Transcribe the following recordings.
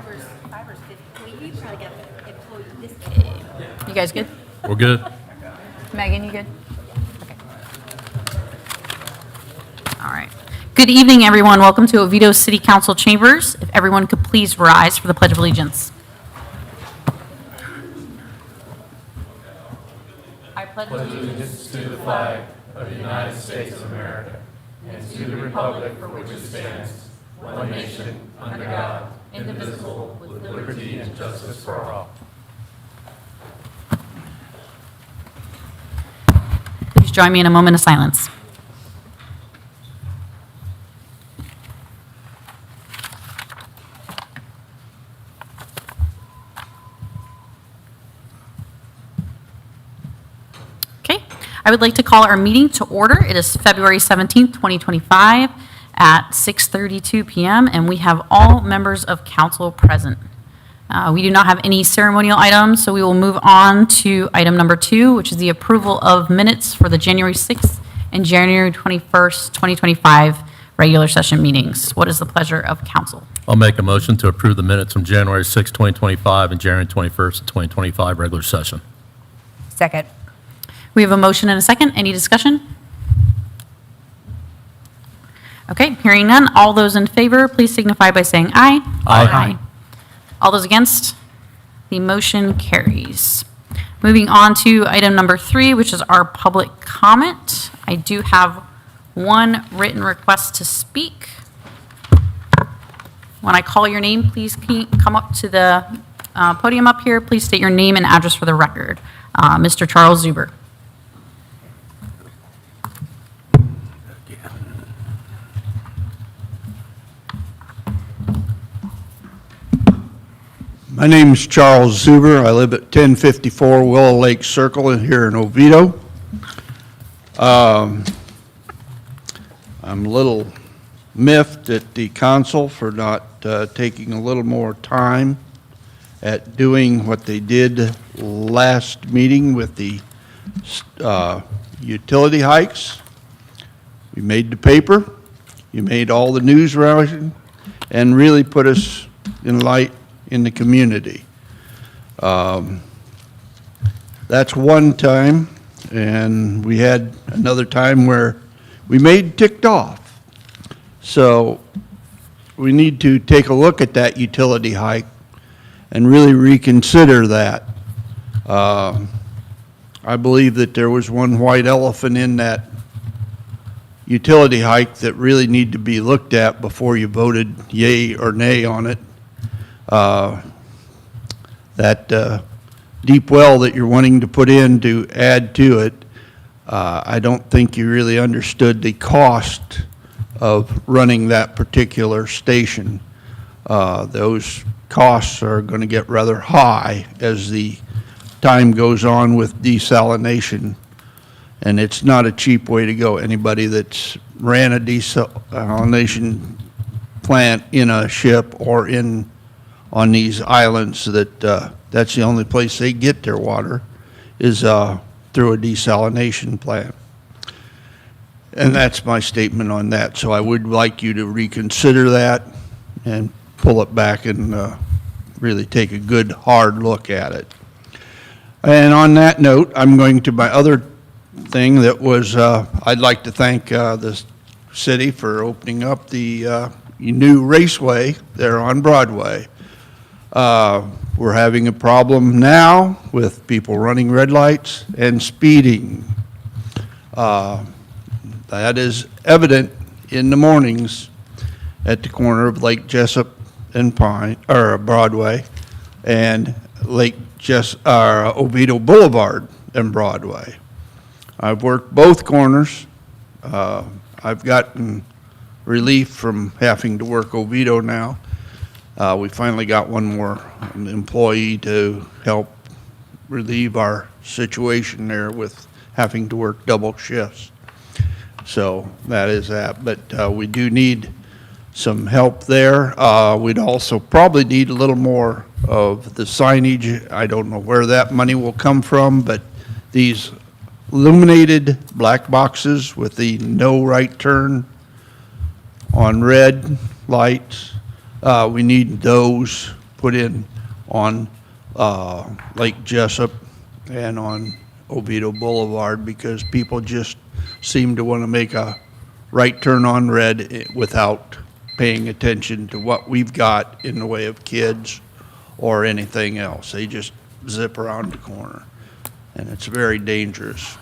Fiverr's 50. Well, you probably got the employee discount. You guys good? We're good. Megan, you good? Okay. All right. Good evening, everyone. Welcome to Oviedo City Council Chambers. If everyone could please rise for the Pledge of Allegiance. I pledge allegiance To the flag of the United States of America and to the republic for which it stands, one nation, under God, indivisible, with liberty and justice for all. Please join me in a moment of silence. Okay, I would like to call our meeting to order. It is February 17th, 2025 at 6:32 p.m. and we have all members of council present. We do not have any ceremonial items, so we will move on to item number 2, which is the approval of minutes for the January 6th and January 21st, 2025 regular session meetings. What is the pleasure of council? I'll make a motion to approve the minutes from January 6, 2025 and January 21st, 2025 regular session. Second. We have a motion and a second. Any discussion? Okay, hearing none. All those in favor, please signify by saying aye. Aye. All those against? The motion carries. Moving on to item number 3, which is our public comment. I do have one written request to speak. When I call your name, please come up to the podium up here. Please state your name and address for the record. Mr. Charles Zuber. My name is Charles Zuber. I live at 1054 Willow Lake Circle here in Oviedo. I'm a little miffed at the council for not taking a little more time at doing what they did last meeting with the utility hikes. You made the paper, you made all the news round, and really put us in light in the community. That's one time, and we had another time where we made ticked off. So we need to take a look at that utility hike and really reconsider that. I believe that there was one white elephant in that utility hike that really need to be looked at before you voted yay or nay on it. That deep well that you're wanting to put in to add to it, I don't think you really understood the cost of running that particular station. Those costs are going to get rather high as the time goes on with desalination, and it's not a cheap way to go. Anybody that's ran a desalination plant in a ship or on these islands that's the only place they get their water is through a desalination plant. And that's my statement on that. So I would like you to reconsider that and pull it back and really take a good hard look at it. And on that note, I'm going to my other thing that was I'd like to thank the city for opening up the new raceway there on Broadway. We're having a problem now with people running red lights and speeding. That is evident in the mornings at the corner of Lake Jessup and Broadway and Oviedo Boulevard and Broadway. I've worked both corners. I've gotten relief from having to work Oviedo now. We finally got one more employee to help relieve our situation there with having to work double shifts. So that is that. But we do need some help there. We'd also probably need a little more of the signage. I don't know where that money will come from, but these illuminated black boxes with the no right turn on red lights, we need those put in on Lake Jessup and on Oviedo Boulevard, because people just seem to want to make a right turn on red without paying attention to what we've got in the way of kids or anything else. They just zip around the corner, and it's very dangerous.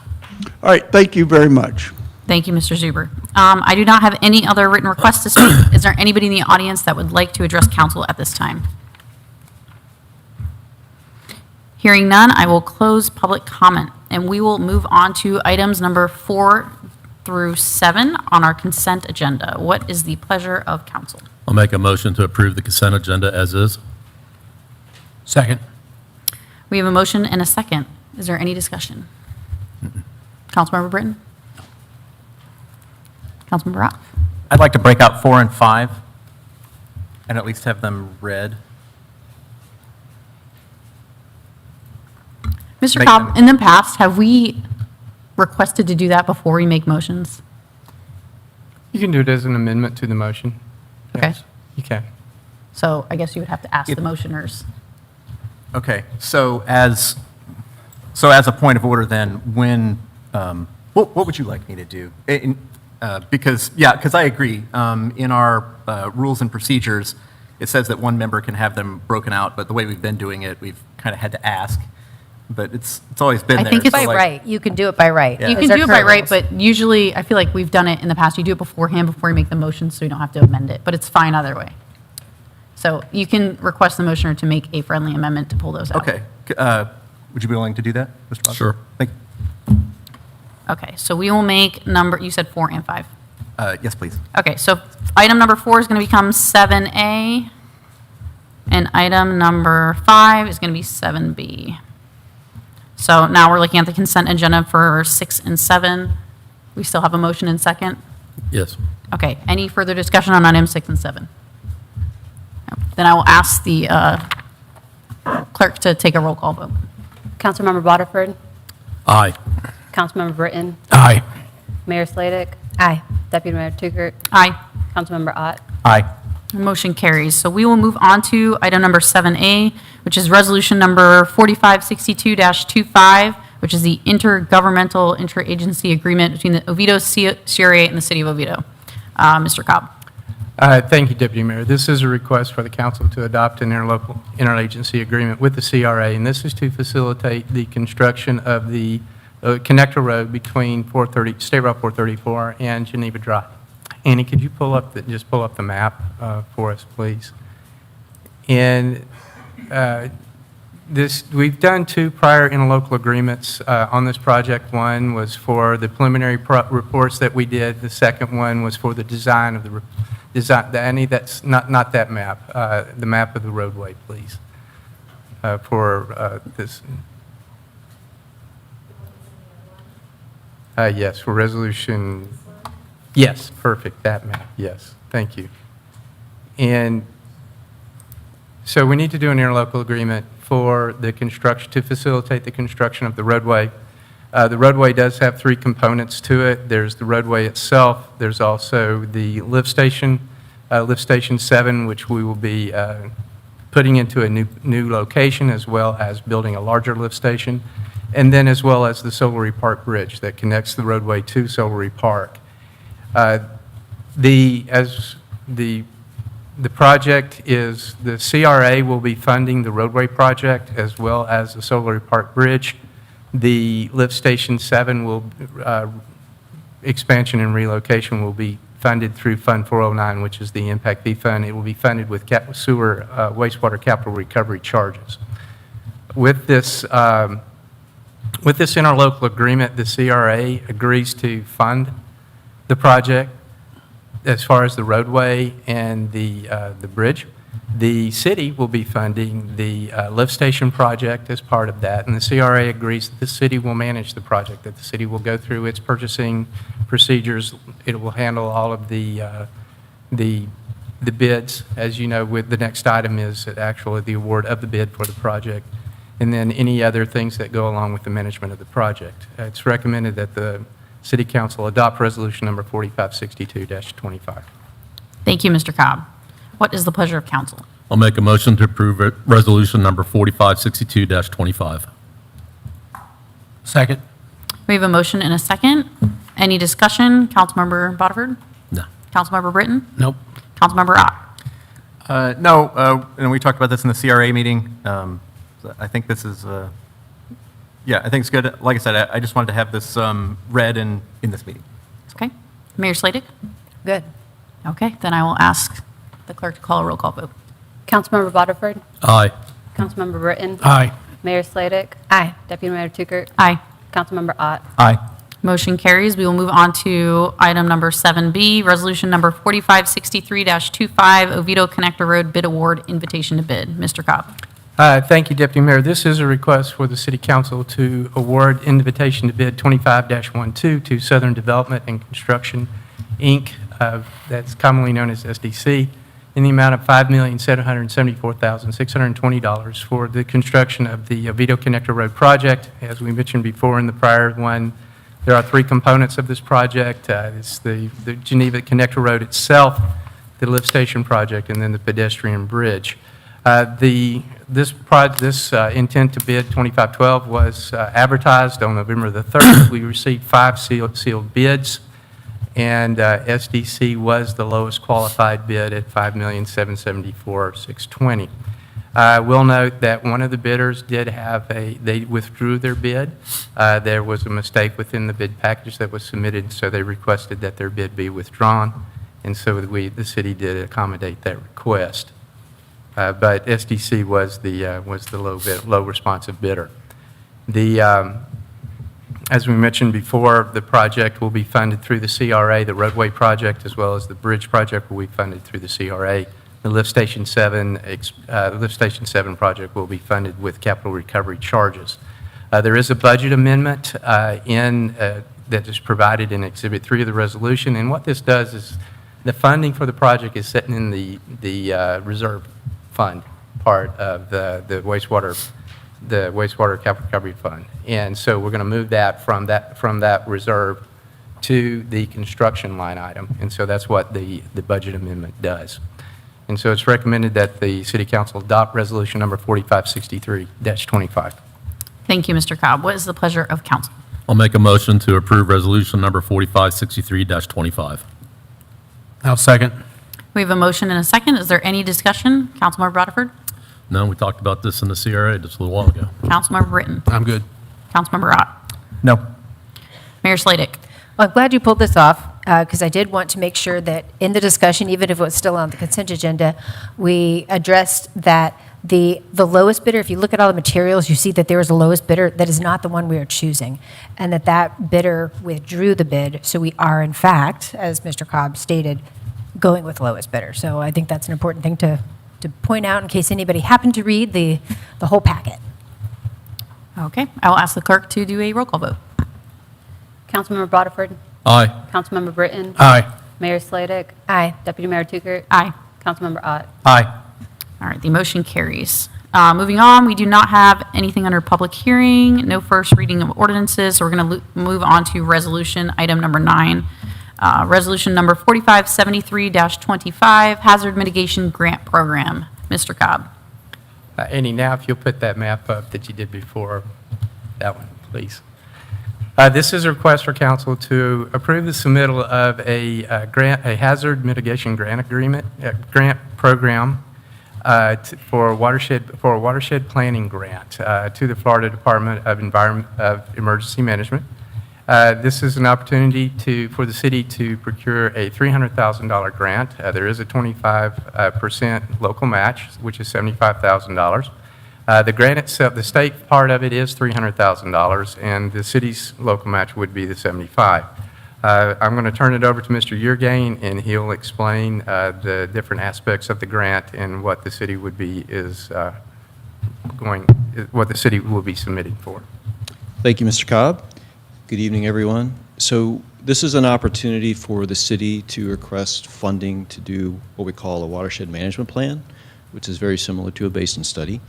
All right, thank you very much. Thank you, Mr. Zuber. I do not have any other written requests to speak. Is there anybody in the audience that would like to address council at this time? Hearing none, I will close public comment, and we will move on to items number 4 through 7 on our consent agenda. What is the pleasure of council? I'll make a motion to approve the consent agenda as is. Second. We have a motion and a second. Is there any discussion? Councilmember Britton? Councilmember Roth? I'd like to break out 4 and 5 and at least have them read. Mr. Make Cobb, them- in the past, have we requested to do that before we make motions? You can do it as an amendment to the motion. Okay. Yes, you can. So I guess you would have to ask the If- motioners. Okay, so as a point of order then, when, what would you like me to do? Because I agree. In our rules and procedures, it says that one member can have them broken out, but the way we've been doing it, we've kind of had to ask. But it's always been I there. think it's so By like- right, you can do it by right. Yeah. You Those can are do it by current right, rules. but usually, I feel like we've done it in the past. You do it beforehand before you make the motion, so you don't have to amend it, but it's fine either way. So you can request the motioner to make a friendly amendment to pull those out. Okay. Would you be willing to do that, Mr. Foster? Sure. Thank Okay, so we will make you said 4 and 5. Yes, please. Okay, so item number 4 is going to become 7A, and item number 5 is going to be 7B. So now we're looking at the consent agenda for 6 and 7. We still have a motion and second? Yes. Okay, any further discussion on items 6 and 7? No. Then I will ask the clerk to take a roll call vote. Councilmember Waterford, Aye. Councilmember Britton, Aye. Mayor Slavic, Aye. Deputy Mayor Tukert, Aye. Councilmember Ott. Aye. Motion carries. So we will move on to item number 7A, which is resolution number 4562-25, which is the intergovernmental interagency agreement between the Oviedo CRA and the City of Oviedo. Mr. Cobb. Thank you, Deputy Mayor. This is a request for the council to adopt an interlocal interagency agreement with the CRA, and this is to facilitate the construction of the connector road between State Route 434 and Geneva Drive. Annie, could you pull up the map for us, please? And we've done 2 prior interlocal agreements on this project. One was for the preliminary reports that we did. The second one was for the design of the design. Annie, that's not that map. The map of the roadway, please, for this. Yes, for resolution. Yes, perfect, that map, yes, thank you. And so we need to do an interlocal agreement for the construction, to facilitate the construction of the roadway. The roadway does have 3 components to it. There's the roadway itself, there's also the lift station 7, which we will be putting into a new location, as well as building a larger lift station, and then as well as the Solery Park Bridge that connects the roadway to Solery Park. The project is, the CRA will be funding the roadway project as well as the Solery Park Bridge. The lift station 7 will, expansion and relocation will be funded through Fund 409, which is the Impact Fee Fund. It will be funded with sewer, wastewater capital recovery charges. With this interlocal agreement, the CRA agrees to fund the project as far as the roadway and the bridge. The city will be funding the lift station project as part of that, and the CRA agrees that the city will manage the project, that the city will go through its purchasing procedures. It will handle all of the bids. As you know, with the next item is actually the award of the bid for the project, and then any other things that go along with the management of the project. It's recommended that the City Council adopt resolution number 4562-25. Thank you, Mr. Cobb. What is the pleasure of council? I'll make a motion to approve resolution number 4562-25. Second. We have a motion and a second. Any discussion? Councilmember Botiford? No. Councilmember Britton? Nope. Councilmember Ott? No, and we talked about this in the CRA meeting. I think this is, yeah, I think it's good. Like I said, I just wanted to have this read in this meeting. Okay. Mayor Sladig? Good. Okay, then I will ask the clerk to call a roll call vote. Councilmember Botiford? Aye. Councilmember Britton? Aye. Mayor Sladig? Aye. Deputy Mayor Tukert? Aye. Councilmember Ott? Aye. Motion carries. We will move on to item number 7B, resolution number 4563-25, Oviedo Connector Road Bid Award Invitation to Bid. Mr. Cobb. Thank you, Deputy Mayor. This is a request for the City Council to award invitation to bid 25-12 to Southern Development and Construction, Inc., that's commonly known as SDC, in the amount of $5,774,620 for the construction of the Oviedo Connector Road project. As we mentioned before in the prior one, there are three components of this project. It's the Geneva Connector Road itself, the lift station project, and then the pedestrian bridge. This intent to bid 2512 was advertised on November the 3rd. We received 5 sealed bids, and SDC was the lowest qualified bid at $5,774,620. We'll note that one of the bidders they withdrew their bid. There was a mistake within the bid package that was submitted, so they requested that their bid be withdrawn, and so the city did accommodate that request. But SDC was the low responsive bidder. As we mentioned before, the project will be funded through the CRA. The roadway project as well as the bridge project will be funded through the CRA. The Lift Station 7 project will be funded with capital recovery charges. There is a budget amendment that is provided in Exhibit 3 of the resolution, and what this does is the funding for the project is sitting in the reserve fund part of the wastewater capital recovery fund, and so we're going to move that from that reserve to the construction line item, and so that's what the budget amendment does. And so it's recommended that the City Council adopt resolution number 4563-25. Thank you, Mr. Cobb. What is the pleasure of council? I'll make a motion to approve resolution number 4563-25. I'll second. We have a motion and a second. Is there any discussion? Councilmember Botiford? No, we talked about this in the CRA just a little while ago. Councilmember Britton? I'm good. Councilmember Ott? No. Mayor Sladig? Well, I'm glad you pulled this off, because I did want to make sure that in the discussion, even if it was still on the consent agenda, we addressed that the lowest bidder, if you look at all the materials, you see that there is a lowest bidder that is not the one we are choosing, and that bidder withdrew the bid. So we are, in fact, as Mr. Cobb stated, going with lowest bidder. So I think that's an important thing to point out in case anybody happened to read the whole packet. Okay, I will ask the clerk to do a roll call vote. Councilmember Botiford? Aye. Councilmember Britton? Aye. Mayor Sladig? Aye. Deputy Mayor Tukert? Aye. Councilmember Ott? Aye. All right, the motion carries. Moving on, we do not have anything under public hearing, no first reading of ordinances, so we're going to move on to resolution item number 9. Resolution number 4573-25, Hazard Mitigation Grant Program. Mr. Cobb. Annie, now if you'll put that map up that you did before, that one, please. This is a request for council to approve the submittal of a hazard mitigation grant program for a watershed planning grant to the Florida Department of Emergency Management. This is an opportunity for the city to procure a $300,000 grant. There is a 25% local match, which is $75,000. The grant itself, the state part of it is $300,000, and the city's local match would be the $75,000. I'm going to turn it over to Mr. Yeargain, and he'll explain the different aspects of the grant and what the city would be what the city will be submitting for. Thank you, Mr. Cobb. Good evening, everyone. So this is an opportunity for the city to request funding to do what we call a watershed management plan, which is very similar to a basin study.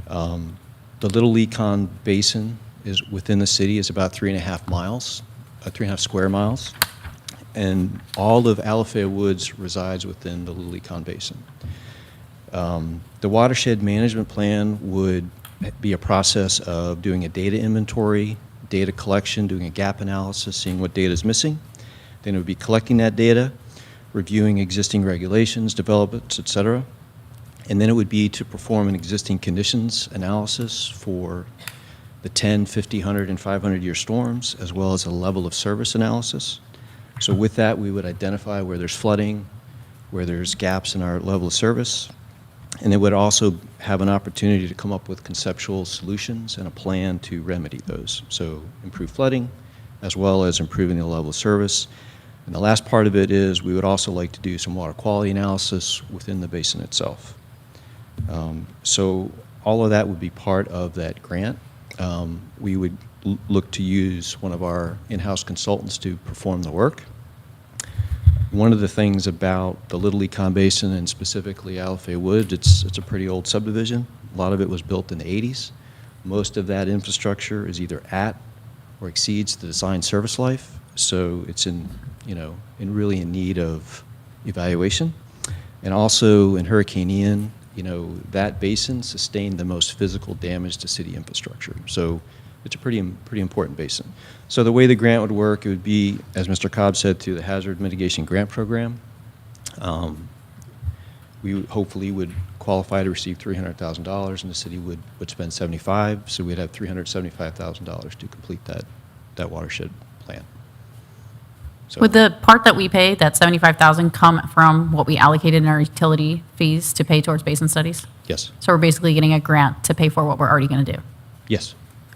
The Little Lecon Basin is within the city is about 3.5 miles, 3.5 square miles, and all of Alafaya Woods resides within the Little Lecon Basin. The watershed management plan would be a process of doing a data inventory, data collection, doing a gap analysis, seeing what data is missing. Then it would be collecting that data, reviewing existing regulations, developments, et cetera. And then it would be to perform an existing conditions analysis for the 10, 50, 100, and 500-year storms, as well as a level of service analysis. So with that, we would identify where there's flooding, where there's gaps in our level of service, and it would also have an opportunity to come up with conceptual solutions and a plan to remedy those. So improve flooding, as well as improving the level of service. And the last part of it is we would also like to do some water quality analysis within the basin itself. So all of that would be part of that grant. We would look to use one of our in-house consultants to perform the work. One of the things about the Little Econ Basin, and specifically Alafay Woods, it's a pretty old subdivision. A lot of it was built in the 80s. Most of that infrastructure is either at or exceeds the design service life, so it's really in need of evaluation. And also in Hurricane Ian, that basin sustained the most physical damage to city infrastructure. So it's a pretty important basin. So the way the grant would work, it would be, as Mr. Cobb said, through the Hazard Mitigation Grant Program. We hopefully would qualify to receive $300,000, and the city would spend $75,000, so we'd have $375,000 to complete that watershed plan. So, Would the part that we pay, that $75,000, come from what we allocated in our utility fees to pay towards basin studies? yes, So we're basically getting a grant to pay for what we're already going to do? yes.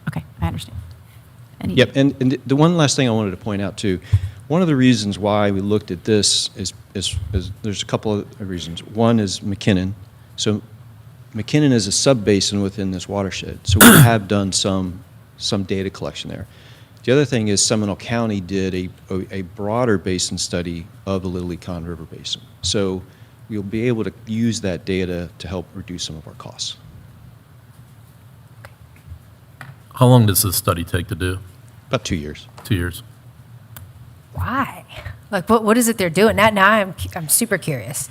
Okay, I understand. Yep, and the one last thing I wanted to point out too, one of the reasons why we looked at this is there's a couple of reasons. One is McKinnon. So McKinnon is a sub-basin within this watershed, so we have done some data collection there. The other thing is Seminole County did a broader basin study of the Little Econ River Basin. So we'll be able to use that data to help reduce some of our costs. How long does this study take to do? About 2 years. 2 years? Why? Like, what is it they're doing? Now I'm super curious.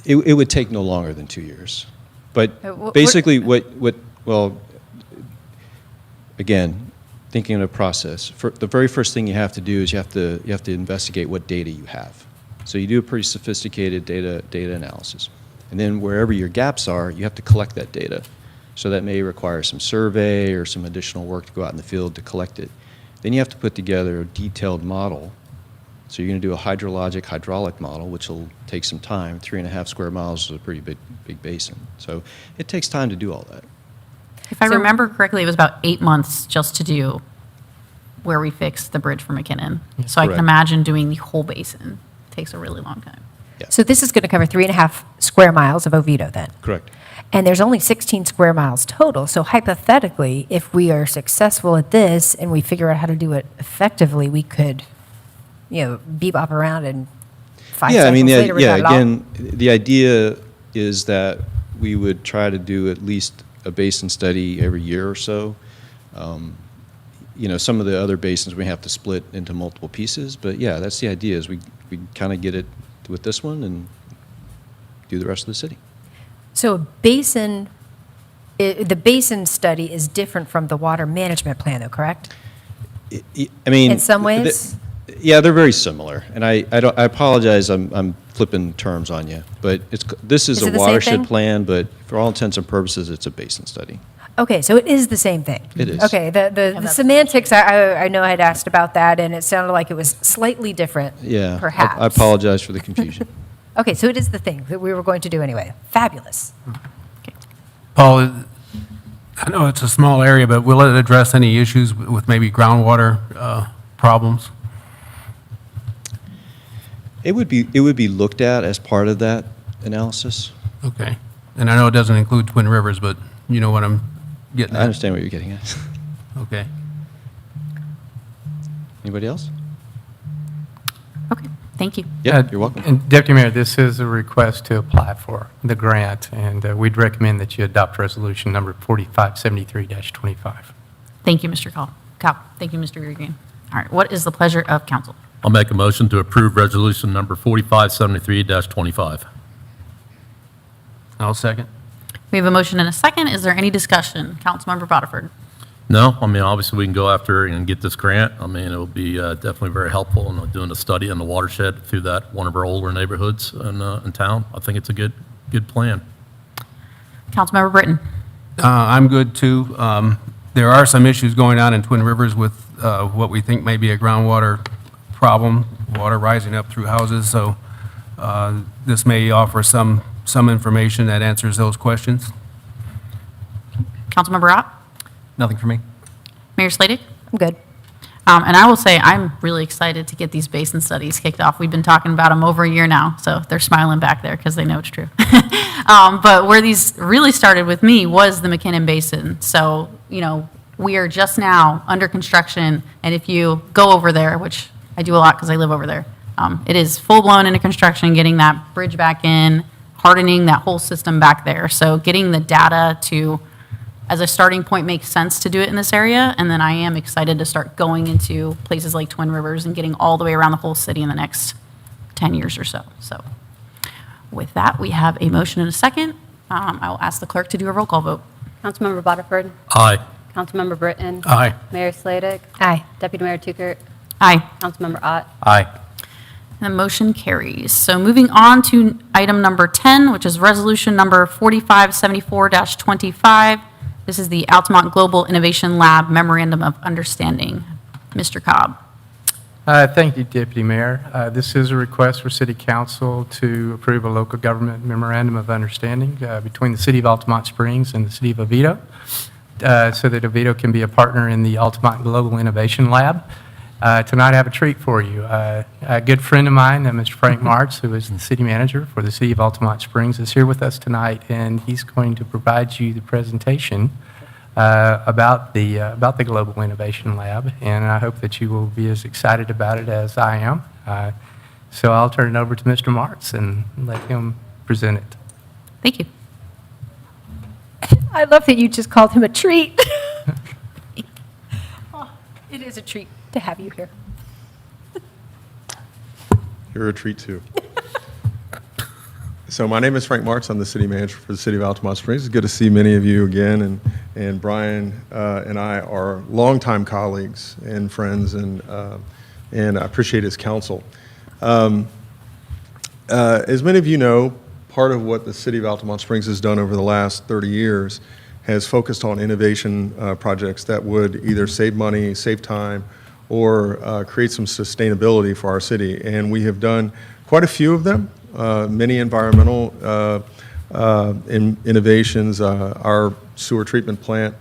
It would take no longer than 2 years. But What- basically, well, again, thinking of a process, the very first thing you have to do is you have to investigate what data you have. So you do a pretty sophisticated data analysis. And then wherever your gaps are, you have to collect that data. So that may require some survey or some additional work to go out in the field to collect it. Then you have to put together a detailed model. So you're going to do a hydraulic model, which will take some time. 3.5 square miles is a pretty big basin. So it takes time to do all that. If I So- remember correctly, it was about 8 months just to do where we fixed the bridge for McKinnon. So I can Correct. imagine doing the whole basin. Takes a really long time. Yeah. So this is going to cover 3.5 square miles of Oviedo then? Correct. And there's only 16 square miles total. So hypothetically, if we are successful at this and we figure out how to do it effectively, we could, bebop around and 5 Yeah, I seconds mean, later we got it all. again, the idea is that we would try to do at least a basin study every year or so. Some of the other basins we have to split into multiple pieces, but yeah, that's the idea, is we kind of get it with this one and do the rest of the city. So the basin study is different from the water management plan, though, correct? I mean. In some ways? Yeah, they're very similar, and I apologize, I'm flipping terms on you, but this is Is a it the same watershed thing? plan, but for all intents and purposes, it's a basin study. Okay, so it is the same thing? It is. Okay, the semantics, I know I had asked about that, and it sounded like it was slightly different, Yeah. perhaps. I apologize for the confusion. Okay, so it is the thing that we were going to do anyway. Fabulous. Paul, I know it's a small area, but will it address any issues with maybe groundwater problems? It would be looked at as part of that analysis. Okay. And I know it doesn't include Twin Rivers, but you know what I'm getting I at? understand what you're getting at. Okay. Anybody else? Okay, thank you. Yeah, you're welcome. And Deputy Mayor, this is a request to apply for the grant, and we'd recommend that you adopt resolution number 4573-25. Thank you, Mr. Cobb. Thank you, Mr. Green. All right, what is the pleasure of council? I'll make a motion to approve resolution number 4573-25. I'll second. We have a motion and a second. Is there any discussion? Councilmember Botiford. No, I mean, obviously, we can go after and get this grant. I mean, it'll be definitely very helpful in doing a study on the watershed through that, one of our older neighborhoods in town. I think it's a good plan. Councilmember Britton. I'm good, too. There are some issues going on in Twin Rivers with what we think may be a groundwater problem, water rising up through houses, so this may offer some information that answers those questions. Councilmember Ott. Nothing for me. Mayor Sladig. I'm good. And I will say, I'm really excited to get these basin studies kicked off. We've been talking about them over a year now, so they're smiling back there because they know it's true. But where these really started with me was the McKinnon Basin. So, you know, we are just now under construction, and if you go over there, which I do a lot because I live over there, it is full-blown into construction, getting that bridge back in, hardening that whole system back there. So getting the data to, as a starting point, makes sense to do it in this area, and then I am excited to start going into places like Twin Rivers and getting all the way around the whole city in the next 10 years or so. So with that, we have a motion and a second. I will ask the clerk to do a roll call vote. Councilmember Botiford. Aye. Councilmember Britton. Aye. Mayor Sladig. Aye. Deputy Mayor Tukert. Aye. Councilmember Ott. Aye. The motion carries. So moving on to item number 10, which is resolution number 4574-25. This is the Altamont Global Innovation Lab Memorandum of Understanding. Mr. Cobb. Thank you, Deputy Mayor. This is a request for City Council to approve a local government memorandum of understanding between the City of Altamont Springs and the City of Oviedo, so that Oviedo can be a partner in the Altamont Global Innovation Lab. Tonight I have a treat for you. A good friend of mine, Mr. Frank Martz, who is the city manager for the City of Altamont Springs, is here with us tonight, and he's going to provide you the presentation about the Global Innovation Lab, and I hope that you will be as excited about it as I am. So I'll turn it over to Mr. Martz and let him present it. Thank you. I love that you just called him a treat. Oh, it is a treat to have you here. You're a treat, too. So my name is Frank Martz. I'm the city manager for the City of Altamont Springs. It's good to see many of you again, and Brian and I are longtime colleagues and friends, and I appreciate his counsel. As many of you know, part of what the City of Altamont Springs has done over the last 30 years has focused on innovation projects that would either save money, save time, or create some sustainability for our city. And we have done quite a few of them, many environmental innovations. Our sewer treatment plant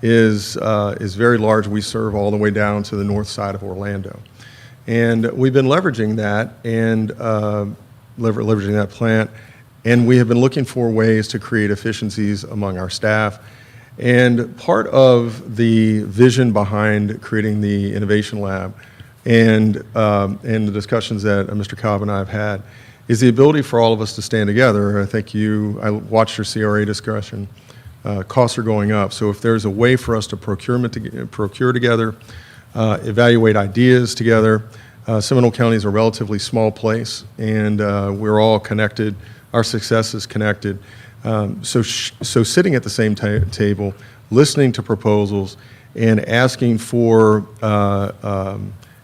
is very large. We serve all the way down to the north side of Orlando. And we've been leveraging that and leveraging that plant, and we have been looking for ways to create efficiencies among our staff. And part of the vision behind creating the Innovation Lab and the discussions that Mr. Cobb and I have had is the ability for all of us to stand together. I think I watched your CRA discussion. Costs are going up, so if there's a way for us to procure together, evaluate ideas together. Seminole County is a relatively small place, and we're all connected. Our success is connected. So sitting at the same table, listening to proposals, and asking for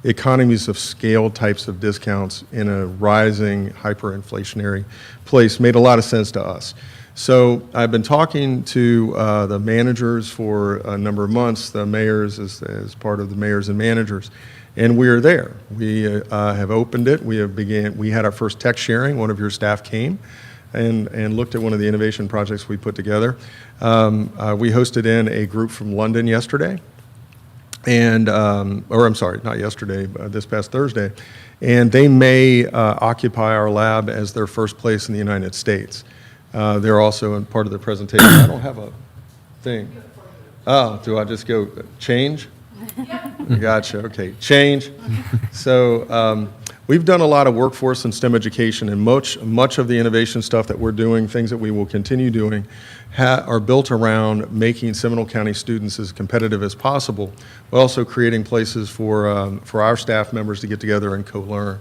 economies of scale types of discounts in a rising hyperinflationary place made a lot of sense to us. So I've been talking to the managers for a number of months, the mayors as part of the mayors and managers, and we are there. We have opened it. We had our first tech sharing. One of your staff came and looked at one of the innovation projects we put together. We hosted in a group from London yesterday, and or I'm sorry, not yesterday, this past Thursday, and they may occupy our lab as their first place in the United States. They're also in part of the presentation. I don't have a thing. Oh, do I just go change? Gotcha, okay, change. So we've done a lot of workforce and STEM education, and much of the innovation stuff that we're doing, things that we will continue doing, are built around making Seminole County students as competitive as possible, but also creating places for our staff members to get together and co-learn.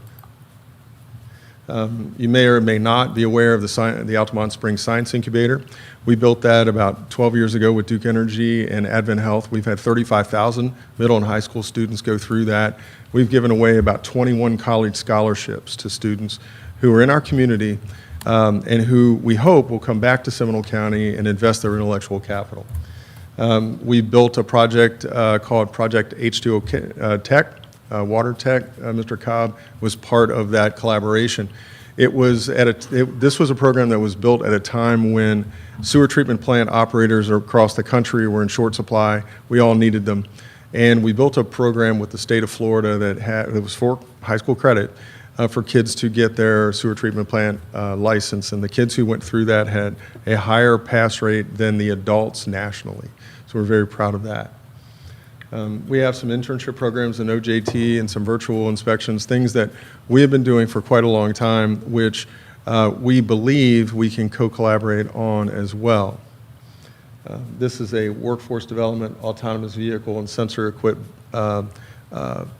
You may or may not be aware of the Altamont Springs Science Incubator. We built that about 12 years ago with Duke Energy and Advent Health. We've had 35,000 middle and high school students go through that. We've given away about 21 college scholarships to students who are in our community and who we hope will come back to Seminole County and invest their intellectual capital. We built a project called Project H2O Tech, Water Tech. Mr. Cobb was part of that collaboration. This was a program that was built at a time when sewer treatment plant operators across the country were in short supply. We all needed them. And we built a program with the state of Florida that was for high school credit for kids to get their sewer treatment plant license. And the kids who went through that had a higher pass rate than the adults nationally. So we're very proud of that. We have some internship programs in OJT and some virtual inspections, things that we have been doing for quite a long time, which we believe we can co-collaborate on as well. This is a workforce development, autonomous vehicle, and sensor-equipped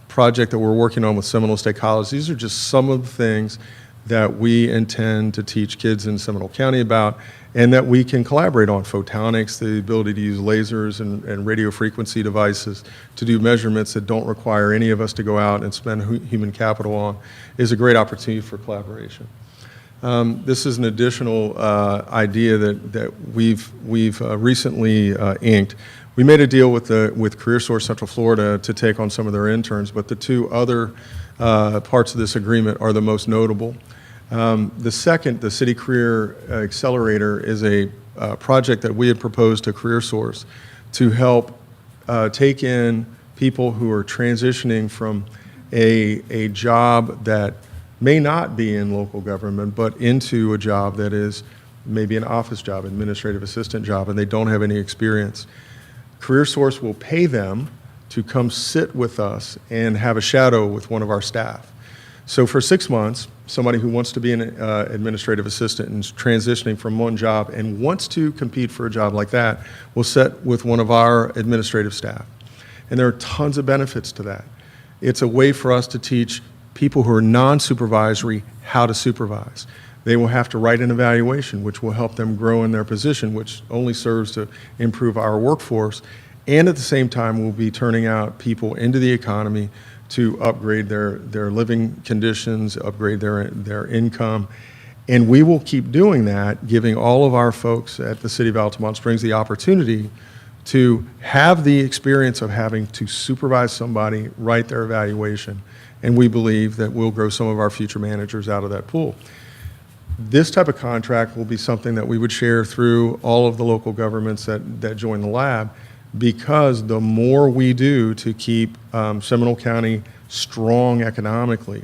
project that we're working on with Seminole State College. These are just some of the things that we intend to teach kids in Seminole County about, and that we can collaborate on. Photonics, the ability to use lasers and radio frequency devices to do measurements that don't require any of us to go out and spend human capital on, is a great opportunity for collaboration. This is an additional idea that we've recently inked. We made a deal with CareerSource Central Florida to take on some of their interns, but the two other parts of this agreement are the most notable. The second, the City Career Accelerator, is a project that we had proposed to CareerSource to help take in people who are transitioning from a job that may not be in local government, but into a job that is maybe an office job, administrative assistant job, and they don't have any experience. CareerSource will pay them to come sit with us and have a shadow with one of our staff. So for 6 months, somebody who wants to be an administrative assistant and is transitioning from one job and wants to compete for a job like that will sit with one of our administrative staff. And there are tons of benefits to that. It's a way for us to teach people who are non-supervisory how to supervise. They will have to write an evaluation, which will help them grow in their position, which only serves to improve our workforce. And at the same time, we'll be turning out people into the economy to upgrade their living conditions, upgrade their income. And we will keep doing that, giving all of our folks at the City of Altamont Springs the opportunity to have the experience of having to supervise somebody, write their evaluation. And we believe that we'll grow some of our future managers out of that pool. This type of contract will be something that we would share through all of the local governments that join the lab, because the more we do to keep Seminole County strong economically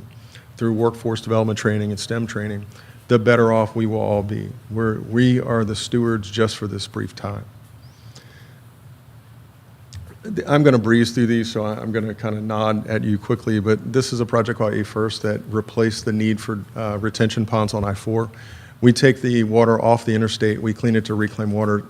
through workforce development training and STEM training, the better off we will all be. We are the stewards just for this brief time. I'm going to breeze through these, so I'm going to kind of nod at you quickly, but this is a project called A-First that replaced the need for retention ponds on I-4. We take the water off the interstate, we clean it to reclaimed water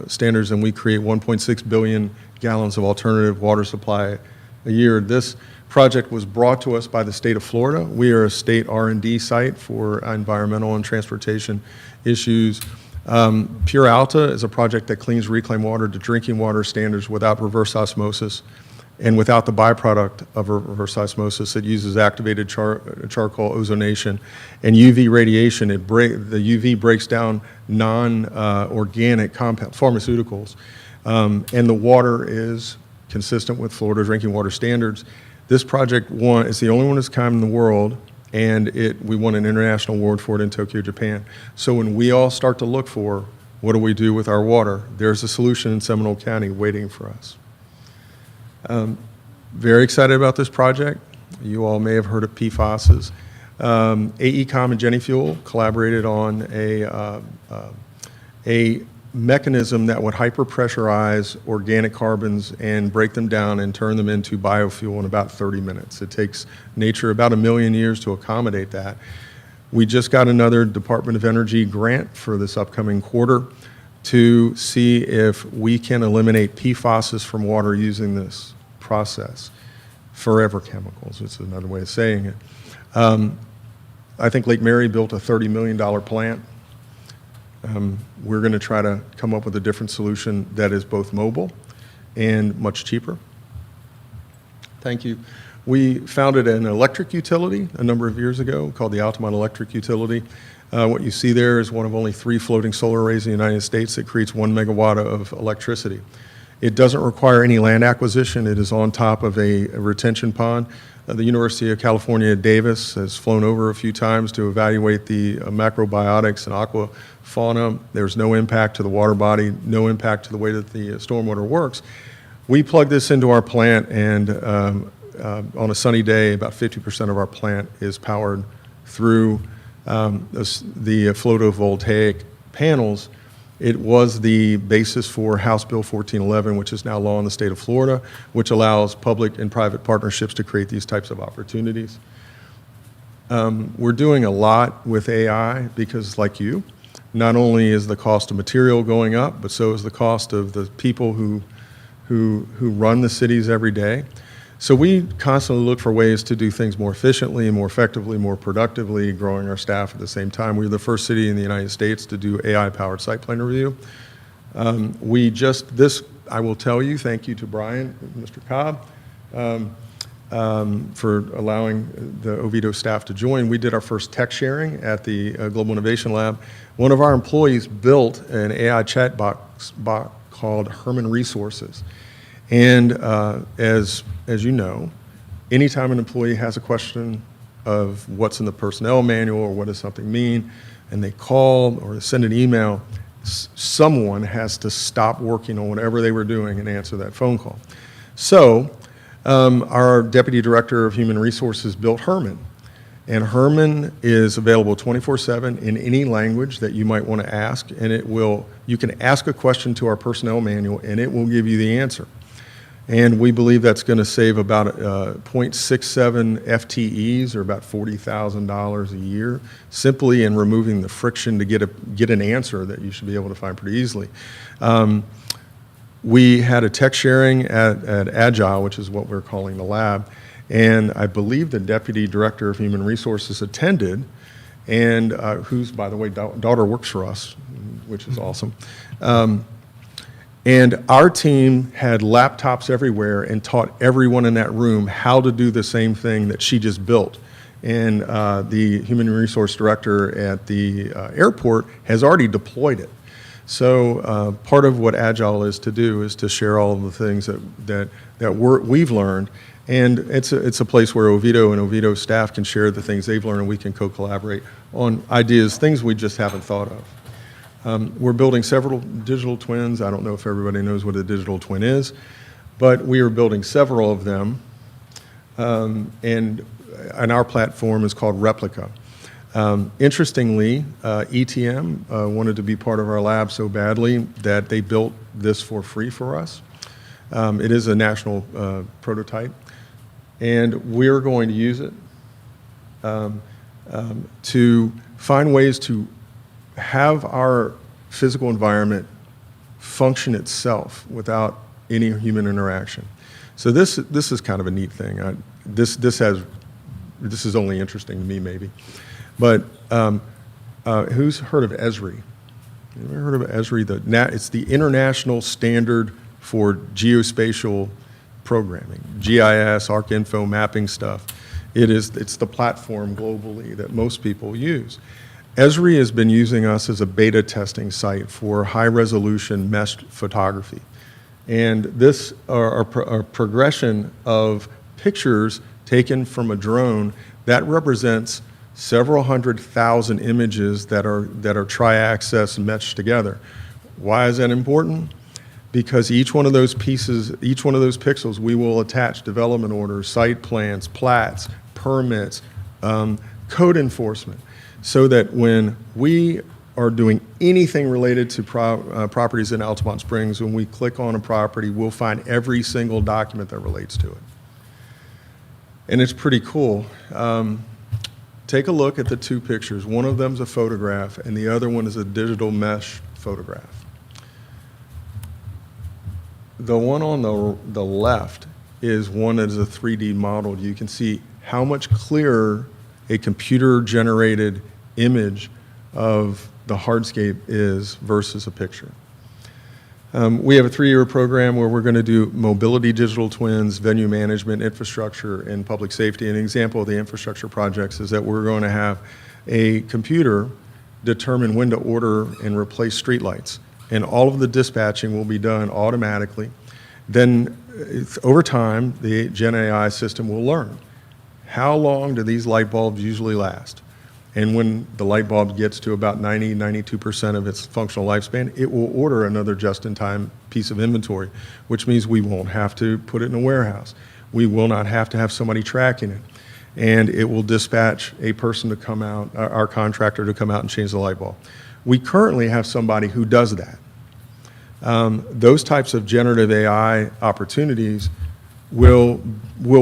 standards, and we create 1.6 billion gallons of alternative water supply a year. This project was brought to us by the state of Florida. We are a state R&D site for environmental and transportation issues. Pure Alta is a project that cleans reclaimed water to drinking water standards without reverse osmosis and without the byproduct of reverse osmosis. It uses activated charcoal ozonation and UV radiation. The UV breaks down non-organic compound pharmaceuticals, and the water is consistent with Florida drinking water standards. This project is the only one of its kind in the world, and we won an international award for it in Tokyo, Japan. So when we all start to look for what do we do with our water, there's a solution in Seminole County waiting for us. Very excited about this project. You all may have heard of PFASs. AECOM and GenFuel collaborated on a mechanism that would hyperpressurize organic carbons and break them down and turn them into biofuel in about 30 minutes. It takes nature about 1 million years to accommodate that. We just got another Department of Energy grant for this upcoming quarter to see if we can eliminate PFASs from water using this process. Forever chemicals, it's another way of saying it. I think Lake Mary built a $30 million plant. We're going to try to come up with a different solution that is both mobile and much cheaper. Thank you. We founded an electric utility a number of years ago called the Altamont Electric Utility. What you see there is one of only 3 floating solar arrays in the United States that creates 1 megawatt of electricity. It doesn't require any land acquisition. It is on top of a retention pond. The University of California, Davis has flown over a few times to evaluate the macrobiotics and aquafauna. There's no impact to the water body, no impact to the way that the stormwater works. We plug this into our plant, and on a sunny day, about 50% of our plant is powered through the photovoltaic panels. It was the basis for House Bill 1411, which is now law in the state of Florida, which allows public and private partnerships to create these types of opportunities. We're doing a lot with AI because, like you, not only is the cost of material going up, but so is the cost of the people who run the cities every day. So we constantly look for ways to do things more efficiently, more effectively, more productively, growing our staff at the same time. We were the first city in the United States to do AI-powered site plan review. I will tell you, thank you to Brian, Mr. Cobb, for allowing the Oviedo staff to join. We did our first tech sharing at the Global Innovation Lab. One of our employees built an AI chat bot called Herman Resources. And as you know, anytime an employee has a question of what's in the personnel manual or what does something mean, and they call or send an email, someone has to stop working on whatever they were doing and answer that phone call. So our Deputy Director of Human Resources built Herman. And Herman is available 24/7 in any language that you might want to ask, and you can ask a question to our personnel manual and it will give you the answer. And we believe that's going to save about 0.67 FTEs, or about $40,000 a year, simply in removing the friction to get an answer that you should be able to find pretty easily. We had a tech sharing at Agile, which is what we're calling the lab, and I believe the Deputy Director of Human Resources attended, and whose, by the way, daughter works for us, which is awesome. And our team had laptops everywhere and taught everyone in that room how to do the same thing that she just built. And the human resource director at the airport has already deployed it. So part of what Agile is to do is to share all of the things that we've learned. And it's a place where Oviedo and Oviedo staff can share the things they've learned, and we can co-collaborate on ideas, things we just haven't thought of. We're building several digital twins. I don't know if everybody knows what a digital twin is, but we are building several of them, and our platform is called Replica. Interestingly, ETM wanted to be part of our lab so badly that they built this for free for us. It is a national prototype, and we're going to use it to find ways to have our physical environment function itself without any human interaction. So this is kind of a neat thing. This is only interesting to me maybe, but who's heard of Esri? You ever heard of Esri? It's the international standard for geospatial programming, GIS, ArcInfo, mapping stuff. It's the platform globally that most people use. Esri has been using us as a beta testing site for high-resolution mesh photography. And this are progression of pictures taken from a drone that represents several 100,000 images that are tri-axis meshed together. Why is that important? Because each one of those pieces, each one of those pixels, we will attach development orders, site plans, plats, permits, code enforcement, so that when we are doing anything related to properties in Altamont Springs, when we click on a property, we'll find every single document that relates to it. And it's pretty cool. Take a look at the two pictures. One of them's a photograph, and the other one is a digital mesh photograph. The one on the left is one that is a 3D model. You can see how much clearer a computer-generated image of the hardscape is versus a picture. We have a 3-year program where we're going to do mobility digital twins, venue management, infrastructure, and public safety. An example of the infrastructure projects is that we're going to have a computer determine when to order and replace streetlights. And all of the dispatching will be done automatically. Then, over time, the Gen AI system will learn how long do these light bulbs usually last. And when the light bulb gets to about 92% of its functional lifespan, it will order another just-in-time piece of inventory, which means we won't have to put it in a warehouse. We will not have to have somebody tracking it. And it will dispatch a person to come out, our contractor to come out and change the light bulb. We currently have somebody who does that. Those types of generative AI opportunities will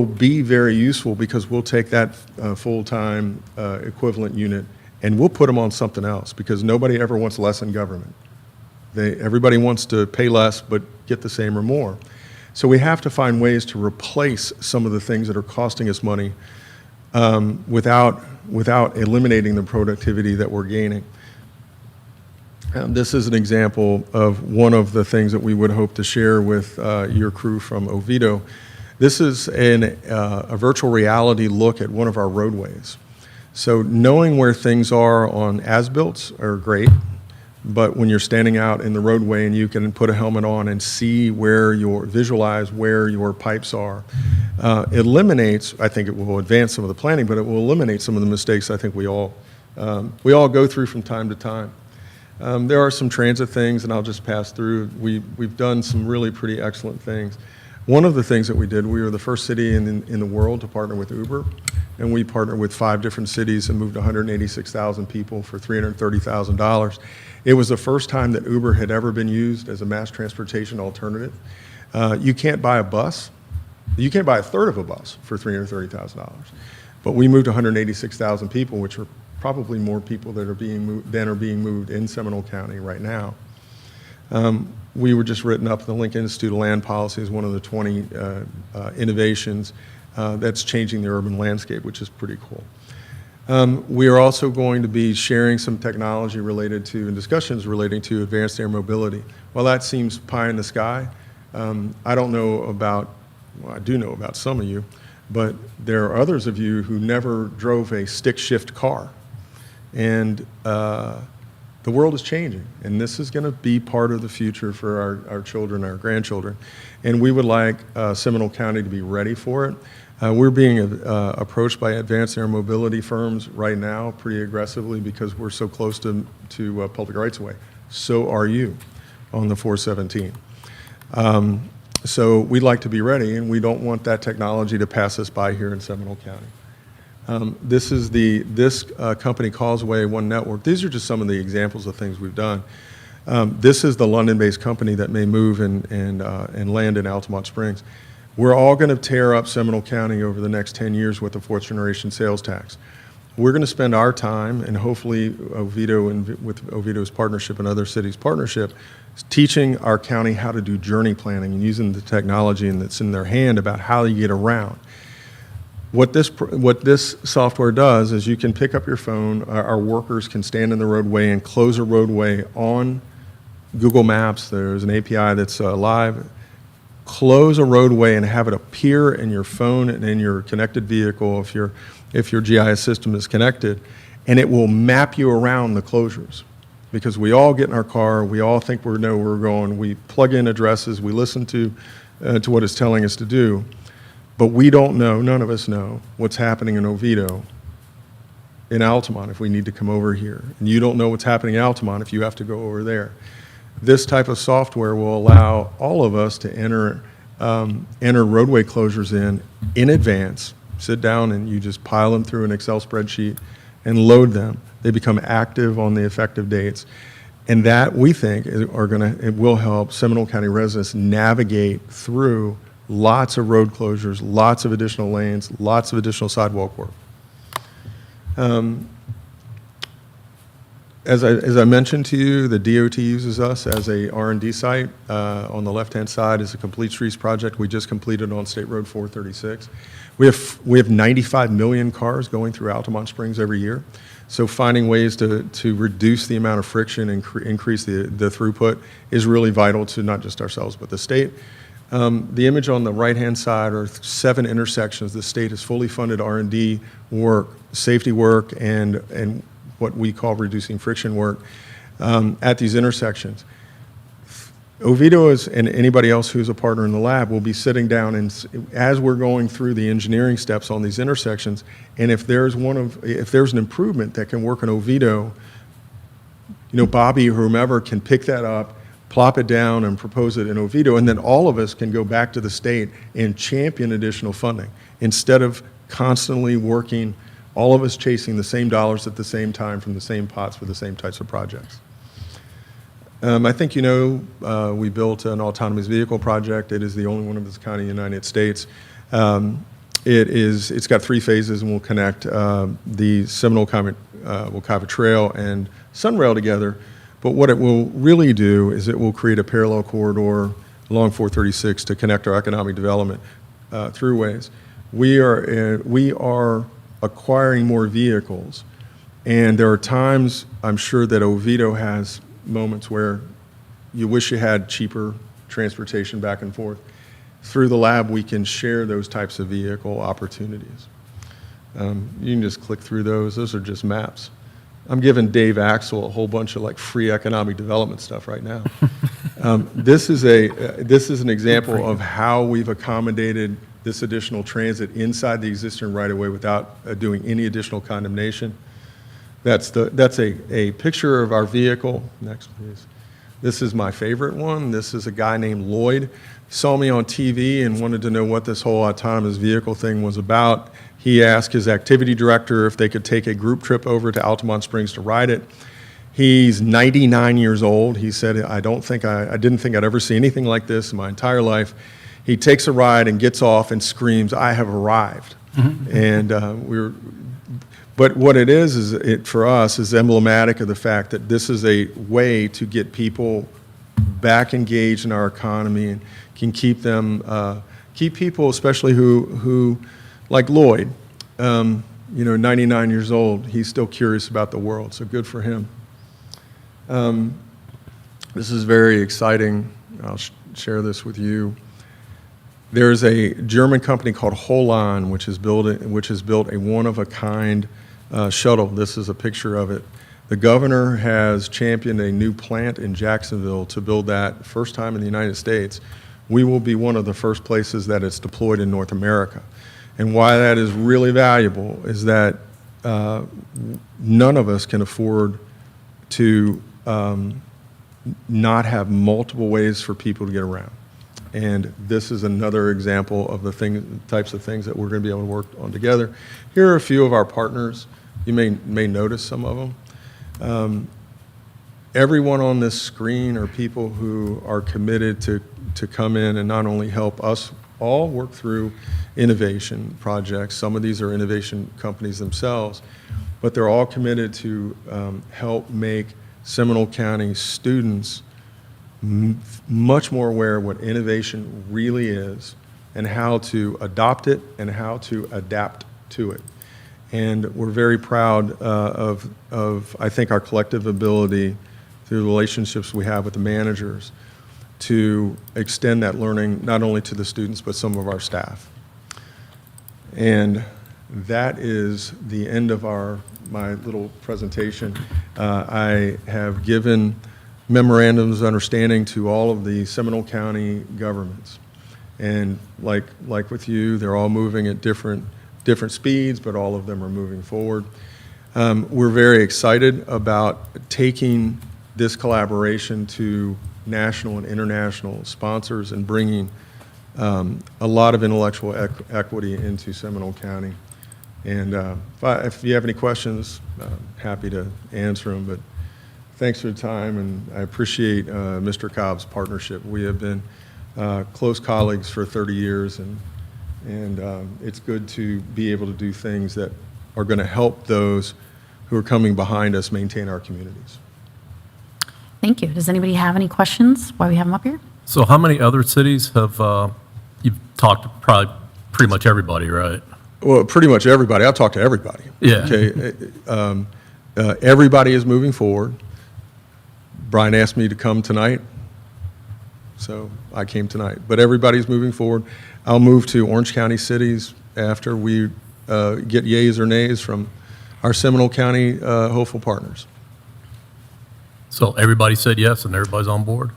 be very useful because we'll take that full-time equivalent unit and we'll put them on something else because nobody ever wants less in government. Everybody wants to pay less but get the same or more. So we have to find ways to replace some of the things that are costing us money without eliminating the productivity that we're gaining. This is an example of one of the things that we would hope to share with your crew from Oviedo. This is a virtual reality look at one of our roadways. So knowing where things are on as-builts are great, but when you're standing out in the roadway and you can put a helmet on and see visualize where your pipes are, eliminates, I think it will advance some of the planning, but it will eliminate some of the mistakes I think we all go through from time to time. There are some transit things, and I'll just pass through. We've done some really pretty excellent things. One of the things that we did, we were the first city in the world to partner with Uber, and we partnered with 5 different cities and moved 186,000 people for $330,000. It was the first time that Uber had ever been used as a mass transportation alternative. You can't buy a bus. You can't buy a third of a bus for $330,000. But we moved 186,000 people, which are probably more people that are being moved in Seminole County right now. We were just written up in the Lincoln Institute of Land Policy as one of the 20 innovations that's changing the urban landscape, which is pretty cool. We are also going to be sharing some technology related to, and discussions relating to advanced air mobility. While that seems pie in the sky, I don't know about, well, I do know about some of you, but there are others of you who never drove a stick shift car. And the world is changing, and this is going to be part of the future for our children, our grandchildren. And we would like Seminole County to be ready for it. We're being approached by advanced air mobility firms right now pretty aggressively because we're so close to public rights of way. So are you on the 417. So we'd like to be ready, and we don't want that technology to pass us by here in Seminole County. This is this company, Causeway One Network. These are just some of the examples of things we've done. This is the London-based company that may move and land in Altamont Springs. We're all going to tear up Seminole County over the next 10 years with the fourth generation sales tax. We're going to spend our time, and hopefully Oviedo and with Oviedo's partnership and other cities' partnership, teaching our county how to do journey planning and using the technology that's in their hand about how you get around. What this software does is you can pick up your phone, our workers can stand in the roadway and close a roadway on Google Maps. There's an API that's live. Close a roadway and have it appear in your phone and in your connected vehicle if your GIS system is connected, and it will map you around the closures. Because we all get in our car, we all think we know where we're going, we plug in addresses, we listen to what it's telling us to do. But we don't know, none of us know, what's happening in Oviedo, in Altamont, if we need to come over here. And you don't know what's happening in Altamont if you have to go over there. This type of software will allow all of us to enter roadway closures in advance, sit down and you just pile them through an Excel spreadsheet and load them. They become active on the effective dates. And that, we think, it will help Seminole County residents navigate through lots of road closures, lots of additional lanes, lots of additional sidewalk work. As I mentioned to you, the DOT uses us as a R&D site. On the left-hand side is a Complete Streets project we just completed on State Road 436. We have 95 million cars going through Altamont Springs every year. So finding ways to reduce the amount of friction and increase the throughput is really vital to not just ourselves, but the state. The image on the right-hand side are 7 intersections. The state has fully funded R&D work, safety work, and what we call reducing friction work at these intersections. Oviedo and anybody else who's a partner in the lab will be sitting down and as we're going through the engineering steps on these intersections, and if there's an improvement that can work in Oviedo, Bobby or whomever can pick that up, plop it down and propose it in Oviedo, and then all of us can go back to the state and champion additional funding instead of constantly working, all of us chasing the same dollars at the same time from the same pots for the same types of projects. I think we built an autonomous vehicle project. It is the only one of its kind in the United States. It's got 3 phases and will connect the Seminole-Wekiwa Trail and Sunrail together. But what it will really do is it will create a parallel corridor along 436 to connect our economic development throughways. We are acquiring more vehicles, and there are times, I'm sure, that Oviedo has moments where you wish you had cheaper transportation back and forth. Through the lab, we can share those types of vehicle opportunities. You can just click through those. Those are just maps. I'm giving Dave Axel a whole bunch of free economic development stuff right now. This is an example of how we've accommodated this additional transit inside the existing right-of-way without doing any additional condemnation. That's a picture of our vehicle. Next, please. This is my favorite one. This is a guy named Lloyd. He saw me on TV and wanted to know what this whole autonomous vehicle thing was about. He asked his activity director if they could take a group trip over to Altamont Springs to ride it. He's 99 years old. He said, I didn't think I'd ever see anything like this in my entire life. He takes a ride and gets off and screams, "I have arrived." But what it is for us is emblematic of the fact that this is a way to get people back engaged in our economy and can keep people, especially who like Lloyd, 99 years old, he's still curious about the world, so good for him. This is very exciting. I'll share this with you. There's a German company called Holon, which has built a one-of-a-kind shuttle. This is a picture of it. The governor has championed a new plant in Jacksonville to build that first time in the United States. We will be one of the first places that it's deployed in North America. And why that is really valuable is that none of us can afford to not have multiple ways for people to get around. And this is another example of the types of things that we're going to be able to work on together. Here are a few of our partners. You may notice some of them. Everyone on this screen are people who are committed to come in and not only help us all work through innovation projects. Some of these are innovation companies themselves, but they're all committed to help make Seminole County students much more aware of what innovation really is and how to adopt it and how to adapt to it. And we're very proud of, I think, our collective ability through the relationships we have with the managers to extend that learning not only to the students but some of our staff. And that is the end of my little presentation. I have given memorandums of understanding to all of the Seminole County governments. And like with you, they're all moving at different speeds, but all of them are moving forward. We're very excited about taking this collaboration to national and international sponsors and bringing a lot of intellectual equity into Seminole County. And if you have any questions, happy to answer them. But thanks for the time, and I appreciate Mr. Cobb's partnership. We have been close colleagues for 30 years, and it's good to be able to do things that are going to help those who are coming behind us maintain our communities. Thank you. Does anybody have any questions while we have them up here? So how many other cities have, you've talked to probably pretty much everybody, right? Well, pretty much everybody. I've talked to everybody. Yeah. Okay. Everybody is moving forward. Brian asked me to come tonight, so I came tonight. But everybody's moving forward. I'll move to Orange County cities after we get yays or nays from our Seminole County hopeful partners. So everybody said yes and everybody's on board?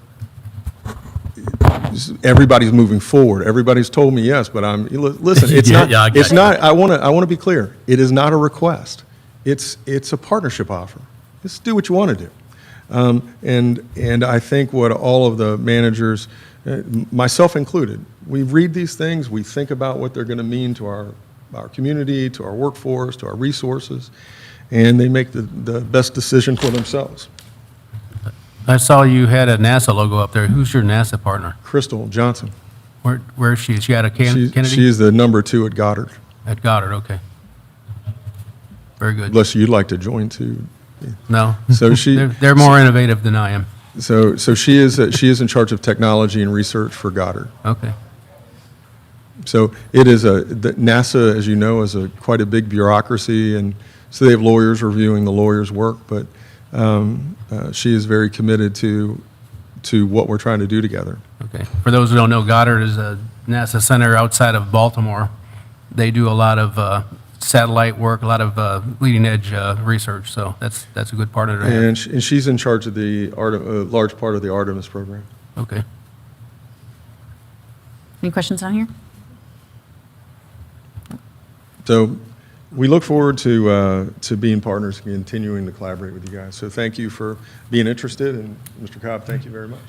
Everybody's moving forward. Everybody's told me yes, but listen, it's Yeah, not, yeah, I get it's you. not, I want to be clear. It is not a request. It's a partnership offer. Just do what you want to do. And I think what all of the managers, myself included, we read these things, we think about what they're going to mean to our community, to our workforce, to our resources, and they make the best decision for themselves. I saw you had a NASA logo up there. Who's your NASA partner? Crystal Johnson, Where is she? Is she out of Kennedy? she is the number 2 at Goddard. At Goddard, okay. Very good. Unless you'd like to join too. No. So she- They're more innovative than I am. So she is in charge of technology and research for Goddard. Okay. So it is NASA, as you know, is quite a big bureaucracy, and so they have lawyers reviewing the lawyers' work, but she is very committed to what we're trying to do together. Okay. For those who don't know, Goddard is a NASA center outside of Baltimore. They do a lot of satellite work, a lot of leading-edge research, so that's a good partner to have. And she's in charge of large part of the Artemis program. Okay. Any questions on here? So we look forward to being partners and continuing to collaborate with you guys. So thank you for being interested, and Mr. Cobb, thank you very much.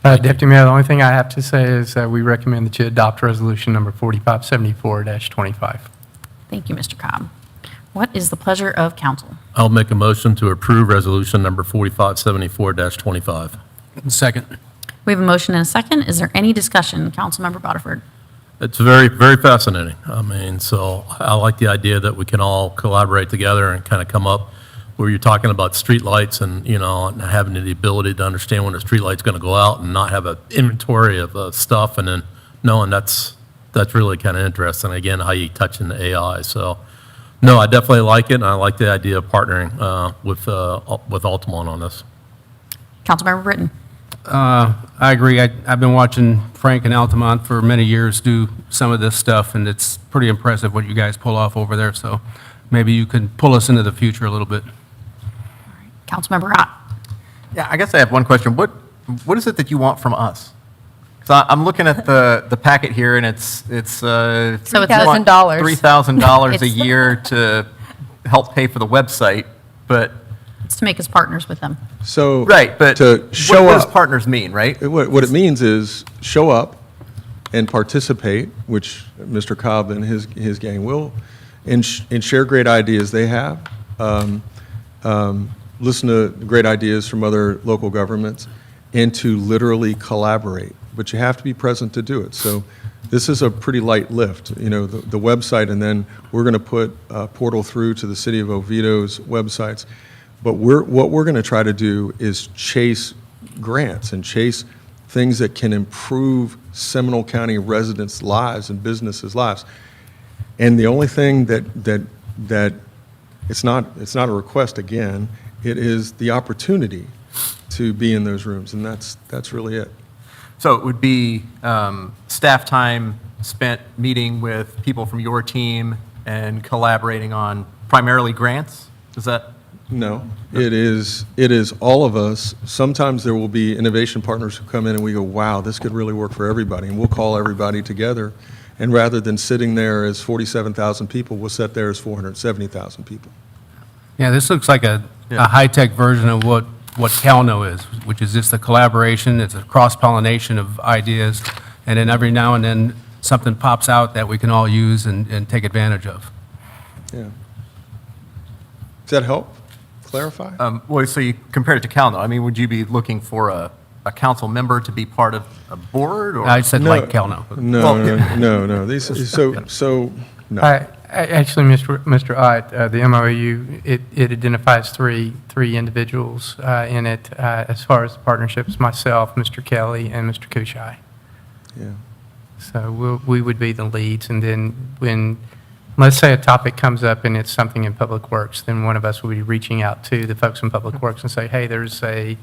Deputy Mayor, the only thing I have to say is that we recommend that you adopt resolution number 4574-25. Thank you, Mr. Cobb. What is the pleasure of council? I'll make a motion to approve resolution number 4574-25. Second. We have a motion and a second. Is there any discussion? Councilmember Boterford. It's very, very fascinating. I mean, so I like the idea that we can all collaborate together and kind of come up where you're talking about streetlights and, and having the ability to understand when a streetlight's going to go out and not have an inventory of stuff, and then knowing that's really kind of interesting. Again, how you touch into AI. So, no, I definitely like it, and I like the idea of partnering with Altamont on this. Councilmember Britton. I agree. I've been watching Frank and Altamont for many years do some of this stuff, and it's pretty impressive what you guys pull off over there. So maybe you can pull us into the future a little bit. Councilmember Ott. Yeah, I guess I have one question. What is it that you want from us? So I'm looking at the packet here, and it's So it's $3,000 $3,000 a year to help pay for the website, but It's to make us partners with them. So right, but to show what does up, partners mean, right? what it means is show up and participate, which Mr. Cobb and his gang will, and share great ideas they have. Listen to great ideas from other local governments, and to literally collaborate. But you have to be present to do it. So this is a pretty light lift, the website, and then we're going to put a portal through to the City of Oviedo's websites. But what we're going to try to do is chase grants and chase things that can improve Seminole County residents' lives and businesses' lives. And the only thing that it's not a request again, it is the opportunity to be in those rooms, and that's really it. So it would be staff time spent meeting with people from your team and collaborating on primarily grants? Is that? No, it is all of us. Sometimes there will be innovation partners who come in and we go, wow, this could really work for everybody, and we'll call everybody together. And rather than sitting there as 47,000 people, we'll sit there as 470,000 people. Yeah, this looks like a high-tech version of what CalNO is, which is just a collaboration. It's a cross-pollination of ideas, and then every now and then something pops out that we can all use and take advantage of. Yeah. Does that help clarify? Well, so you compared it to CalNO. I mean, would you be looking for a council member to be part of a board? Or? I said like CalNO. No. These, no. Actually, Mr. Ott, the MOU, it identifies three individuals in it as far as partnerships, myself, Mr. Kelly, and Mr. Kushai. Yeah. So we would be the leads, and then when, let's say a topic comes up and it's something in Public Works, then one of us will be reaching out to the folks in Public Works and say, hey, there's a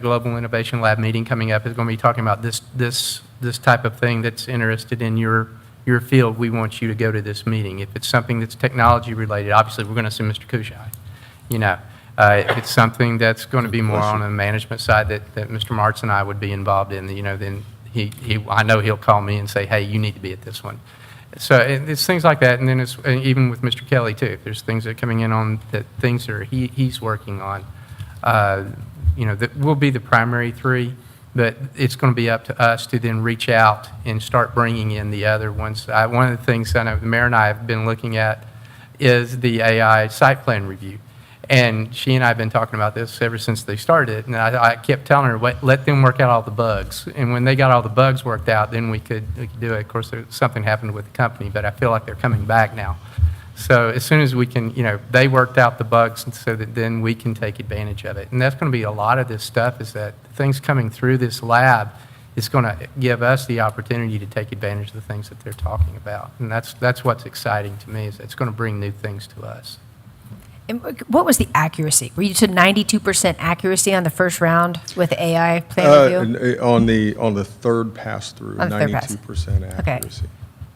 Global Innovation Lab meeting coming up. It's going to be talking about this type of thing that's interested in your field. We want you to go to this meeting. If it's something that's technology related, obviously we're going to send Mr. Kushai. If it's something that's going to be more on the management side that Mr. Martz and I would be involved in, then I know he'll call me and say, hey, you need to be at this one. So it's things like that, and then it's even with Mr. Kelly too. If there's things that are coming in on that things that he's working on, that will be the primary three, but it's going to be up to us to then reach out and start bringing in the other ones. One of the things I know the mayor and I have been looking at is the AI site plan review. And she and I have been talking about this ever since they started. And I kept telling her, let them work out all the bugs. And when they got all the bugs worked out, then we could do it. Of course, something happened with the company, but I feel like they're coming back now. So as soon as we can, they worked out the bugs and so that then we can take advantage of it. And that's going to be a lot of this stuff is that things coming through this lab is going to give us the opportunity to take advantage of the things that they're talking about. And that's what's exciting to me is it's going to bring new things to us. And what was the accuracy? Were you to 92% accuracy on the first round with the AI plan review? On the third pass through, On the third pass. 92% Okay. accuracy.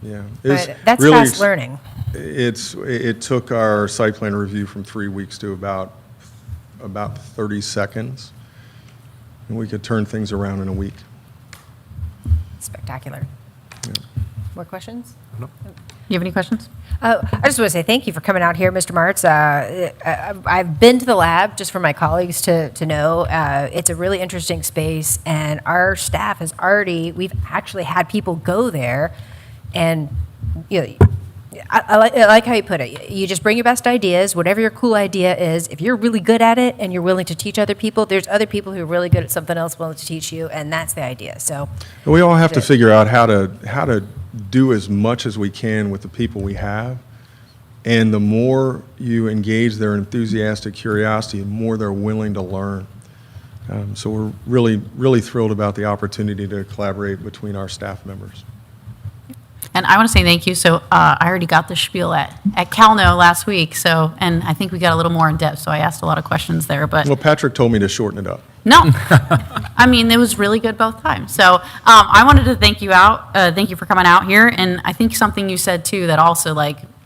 Yeah. Right, that's fast learning. It took our site plan review from 3 weeks to about 30 seconds, and we could turn things around in a week. Spectacular. Yeah. More questions? You have any questions? I just want to say thank you for coming out here, Mr. Martz. I've been to the lab just for my colleagues to know. It's a really interesting space, and our staff has we've actually had people go there, and I like how you put it. You just bring your best ideas, whatever your cool idea is. If you're really good at it and you're willing to teach other people, there's other people who are really good at something else willing to teach you, and that's the idea. So We all have to figure out how to do as much as we can with the people we have. And the more you engage their enthusiastic curiosity, the more they're willing to learn. So we're really, really thrilled about the opportunity to collaborate between our staff members. And I want to say thank you. So I already got the spiel at CalNo last week. So, and I think we got a little more in depth. So I asked a lot of questions there. But Well, Patrick told me to shorten it up. no, I mean it was really good both times. So I wanted to thank you for coming out here. And I think something you said too that also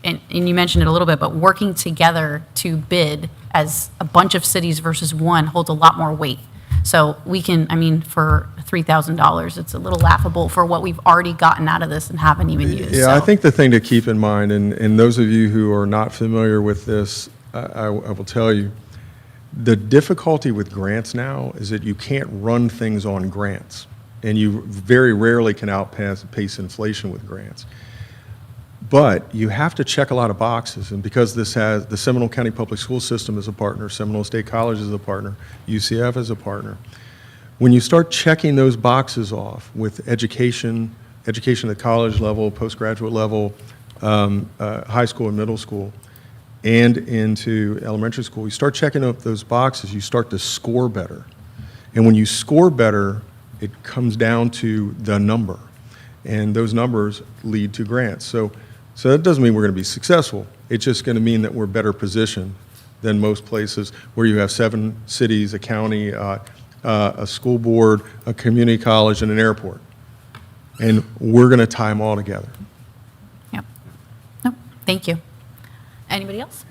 and you mentioned it a little bit, but working together to bid as a bunch of cities versus one holds a lot more weight. So we can, for $3,000, it's a little laughable for what we've already gotten out of this and haven't even used. Yeah, I So- think the thing to keep in mind, and those of you who are not familiar with this, I will tell you, the difficulty with grants now is that you can't run things on grants, and you very rarely can outpace inflation with grants. But you have to check a lot of boxes, and because this has, the Seminole County Public School System is a partner, Seminole State College is a partner, UCF is a partner. When you start checking those boxes off with education at the college level, postgraduate level, high school and middle school, and into elementary school, you start checking up those boxes, you start to score better. And when you score better, it comes down to the number. And those numbers lead to grants. So that doesn't mean we're going to be successful. It's just going to mean that we're better positioned than most places where you have 7 cities, a county, a school board, a community college, and an airport. And we're going to tie them all together. Yep. Nope. Thank you. Anybody else?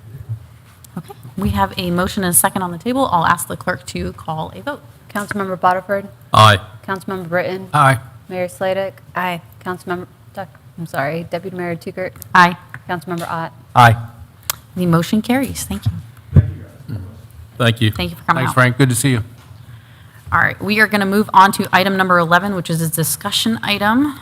Okay. We have a motion and a second on the table. I'll ask the clerk to call a vote. Councilmember Boterford, Aye. Councilmember Britton, Aye. Mayor Sladek, Aye. Deputy Mayor Tukert, Aye. Councilmember Ott. Aye. The motion carries. Thank you. Thank you. Thank you for coming Thanks, out. Frank. Good to see you. All right, we are going to move on to item number 11, which is a discussion item.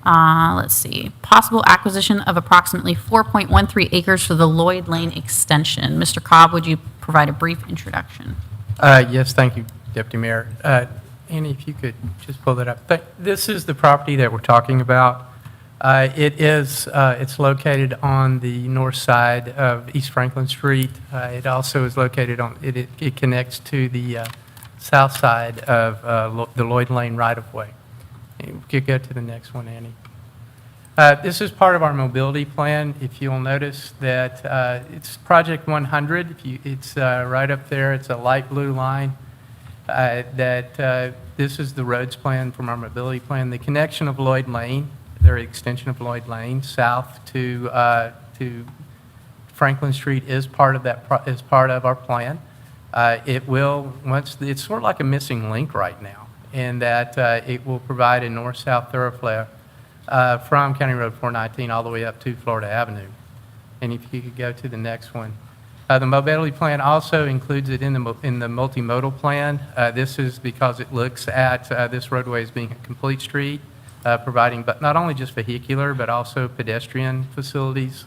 Let's see, possible acquisition of approximately 4.13 acres for the Lloyd Lane extension. Mr. Cobb, would you provide a brief introduction? Yes, thank you, Deputy Mayor. Annie, if you could just pull that up. This is the property that we're talking about. It's located on the north side of East Franklin Street. It also is located on, it connects to the south side of the Lloyd Lane right-of-way. You could go to the next one, Annie. This is part of our mobility plan. If you'll notice that it's Project 100. It's right up there. It's a light blue line. This is the roads plan from our mobility plan. The connection of Lloyd Lane, their extension of Lloyd Lane south to Franklin Street is part of that. Is part of our plan. It will it's sort of like a missing link right now, in that it will provide a north-south thoroughfare from County Road 419 all the way up to Florida Avenue. And if you could go to the next one. The mobility plan also includes it in the multimodal plan. This is because it looks at this roadway as being a complete street, providing but not only just vehicular, but also pedestrian facilities.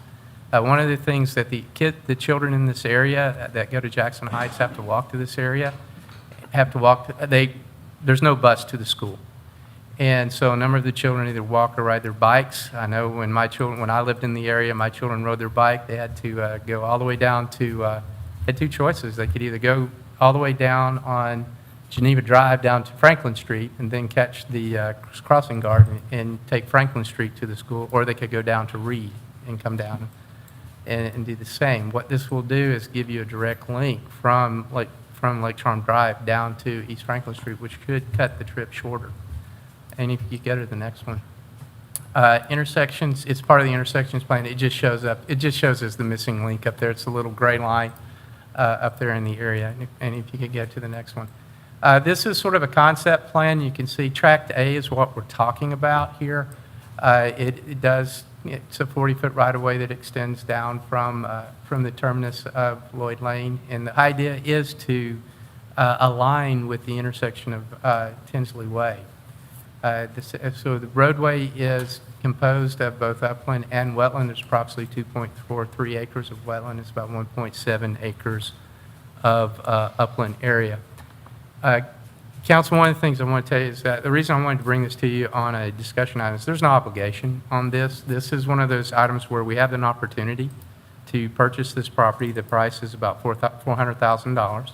One of the things that the children in this area that go to Jackson Heights have to walk to this area, there's no bus to the school. And so a number of the children either walk or ride their bikes. I know when I lived in the area, my children rode their bike. They had to go all the way down to, had two choices. They could either go all the way down on Geneva Drive down to Franklin Street and then catch the crossing guard and take Franklin Street to the school, or they could go down to Reed and come down and do the same. What this will do is give you a direct link from Lake Charm Drive down to East Franklin Street, which could cut the trip shorter. And if you go to the next one. Intersections, it's part of the intersections plan. It just shows up. It just shows as the missing link up there. It's a little gray line up there in the area. And if you could go to the next one. This is sort of a concept plan. You can see Tract A is what we're talking about here. It's a 40-foot right-of-way that extends down from the terminus of Lloyd Lane. And the idea is to align with the intersection of Tinsley Way. So the roadway is composed of both upland and wetland. There's approximately 2.43 acres of wetland. It's about 1.7 acres of upland area. Council, one of the things I want to tell you is that the reason I wanted to bring this to you on a discussion item is there's no obligation on this. This is one of those items where we have an opportunity to purchase this property. The price is about $400,000.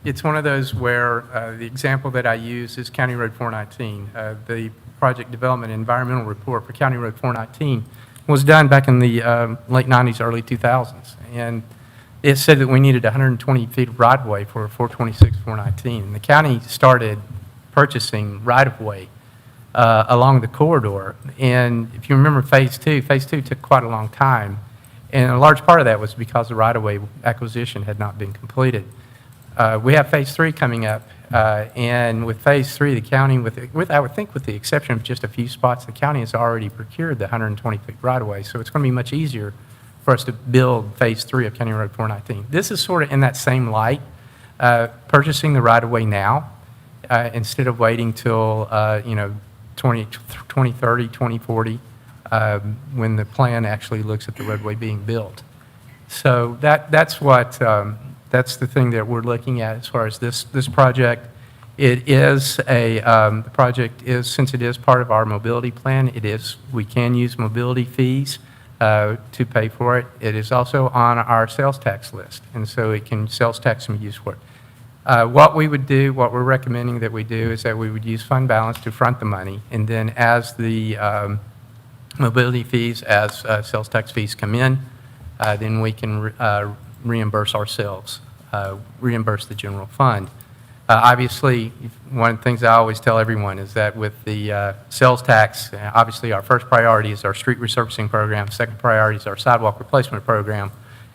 It's one of those where the example that I use is County Road 419. The project development environmental report for County Road 419 was done back in the late 90s, early 2000s. And it said that we needed 120 feet of right-of-way for 426, 419. And the county started purchasing right-of-way along the corridor. And if you remember Phase 2 took quite a long time. And a large part of that was because the right-of-way acquisition had not been completed. We have Phase 3 coming up, and with Phase 3, the county, I would think with the exception of just a few spots, the county has already procured the 120-foot right-of-way, so it's going to be much easier for us to build Phase 3 of County Road 419. This is sort of in that same light, purchasing the right-of-way now instead of waiting till 2030, 2040, when the plan actually looks at the roadway being built. So that's what. That's the thing that we're looking at as far as this project. It is the project is, since it is part of our mobility plan, we can use mobility fees to pay for it. It is also on our sales tax list, and so sales tax can be used for it. What we're recommending that we do is that we would use fund balance to front the money, and then as the mobility fees, as sales tax fees come in, then we can reimburse ourselves, reimburse the general fund. Obviously, one of the things I always tell everyone is that with the sales tax, obviously our first priority is our street resurfacing program, second priority is our sidewalk replacement program,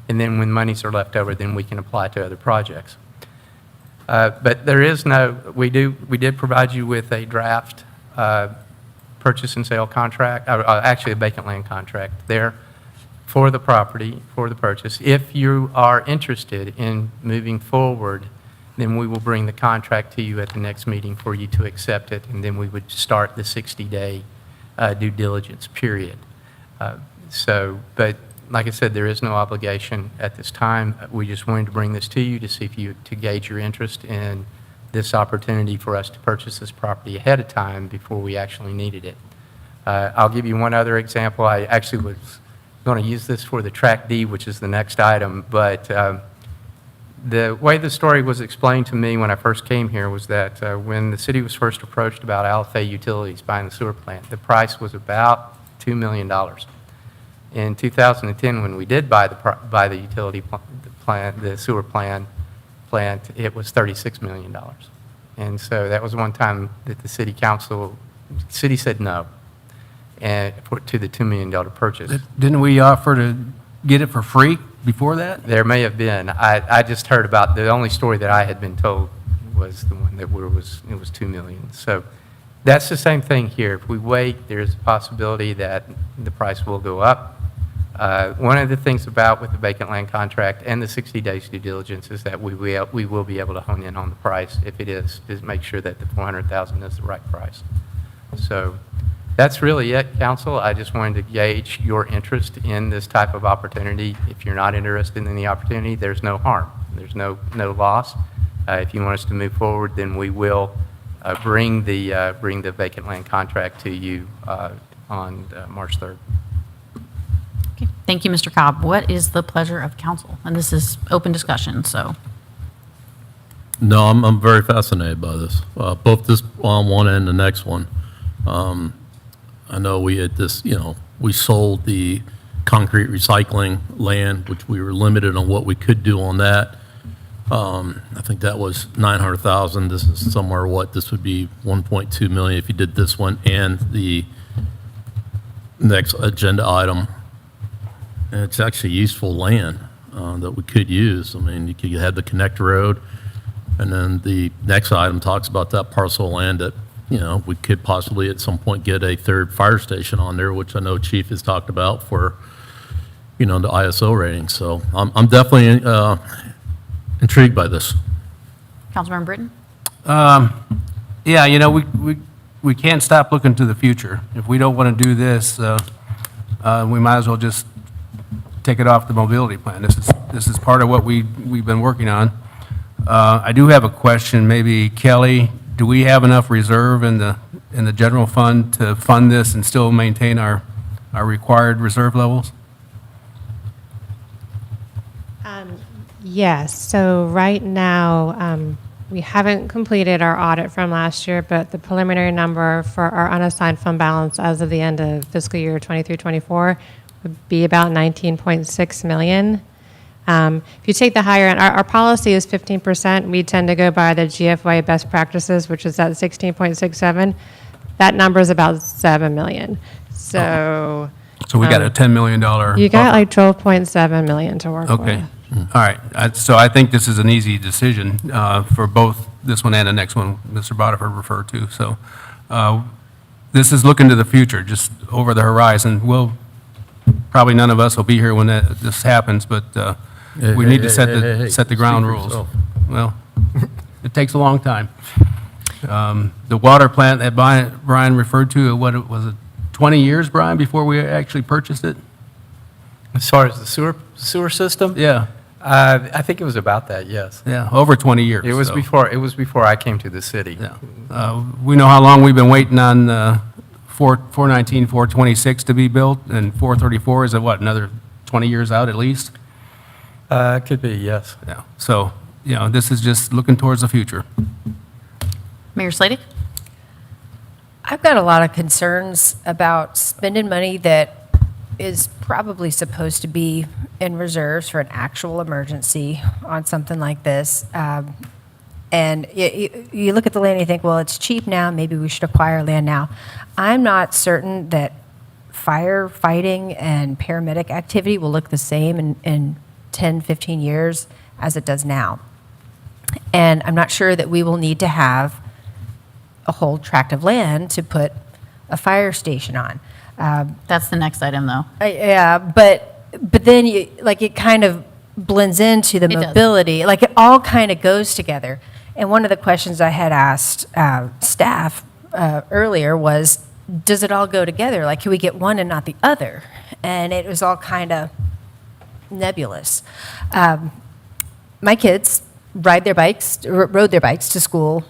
and then when monies are left over, then we can apply to other projects. But there is we did provide you with a draft purchase and sale contract, actually a vacant land contract there, for the property, for the purchase. If you are interested in moving forward, then we will bring the contract to you at the next meeting for you to accept it, and then we would start the 60-day due diligence period. But like I said, there is no obligation at this time. We just wanted to bring this to you to see to gauge your interest in this opportunity for us to purchase this property ahead of time before we actually needed it. I'll give you one other example. I actually was going to use this for the Track D, which is the next item, but the way the story was explained to me when I first came here was that when the city was first approached about Alafay Utilities buying the sewer plant, the price was about $2 million. In 2010, when we did buy the utility plant, the sewer plant, it was $36 million. And so that was one time that the city said no to the $2 million purchase. Didn't we offer to get it for free before that? There may have been. I just heard about, the only story that I had been told was the one that it was $2 million. So that's the same thing here. If we wait, there's a possibility that the price will go up. One of the things with the vacant land contract and the 60 days due diligence is that we will be able to hone in on the price. If it is make sure that the $400,000 is the right price. So that's really it, council. I just wanted to gauge your interest in this type of opportunity. If you're not interested in the opportunity, there's no harm. There's no loss. If you want us to move forward, then we will bring the vacant land contract to you on March 3rd. Okay. Thank you, Mr. Cobb. What is the pleasure of council? And this is open discussion, so. No, I'm very fascinated by this, both this on one and the next one. I know we had this, we sold the concrete recycling land, which we were limited on what we could do on that. I think that was $900,000. This is somewhere this would be $1.2 million if you did this one and the next agenda item. And it's actually useful land that we could use. I mean, you could have the connector road, and then the next item talks about that parcel of land that, we could possibly at some point get a third fire station on there, which I know Chief has talked about for, the ISO rating. So I'm definitely intrigued by this. Councilmember Britton? Yeah, we can't stop looking to the future. If we don't want to do this, we might as well just take it off the mobility plan. This is part of what we've been working on. I do have a question, maybe Kelly, do we have enough reserve in the general fund to fund this and still maintain our required reserve levels? Yes, so right now, we haven't completed our audit from last year, but the preliminary number for our unassigned fund balance as of the end of fiscal year 23-24 would be about 19.6 million. If you take the higher end, our policy is 15%. We tend to go by the GFOA best practices, which is at 16.67. That number is about 7 million. So. So we got a $10 million. You got like 12.7 million to work with. Okay. All right. So I think this is an easy decision for both this one and the next one Mr. Botifer referred to. So this is looking to the future, just over the horizon. Probably none of us will be here when this happens, but we need to set the ground rules. Well, it takes a long time. The water plant that Brian referred to, what was it, 20 years, Brian, before we actually purchased it? As far as the sewer system? Yeah. I think it was about that, yes. Yeah, over 20 years. It was so. before I came to the city. Yeah. We know how long we've been waiting on 419, 426 to be built, and 434 is another 20 years out at least? Could be, yes. Yeah. So, this is just looking towards the future. Mayor Slavic? I've got a lot of concerns about spending money that is probably supposed to be in reserves for an actual emergency on something like this. And you look at the land and you think, well, it's cheap now, maybe we should acquire land now. I'm not certain that firefighting and paramedic activity will look the same in 10, 15 years as it does now. And I'm not sure that we will need to have a whole tract of land to put a fire station on. That's the next item, though. Yeah, but then it kind of blends into the It does. mobility. Like it all kind of goes together. And one of the questions I had asked staff earlier was, does it all go together? Like, can we get one and not the other? And it was all kind of nebulous. My kids rode their bikes to school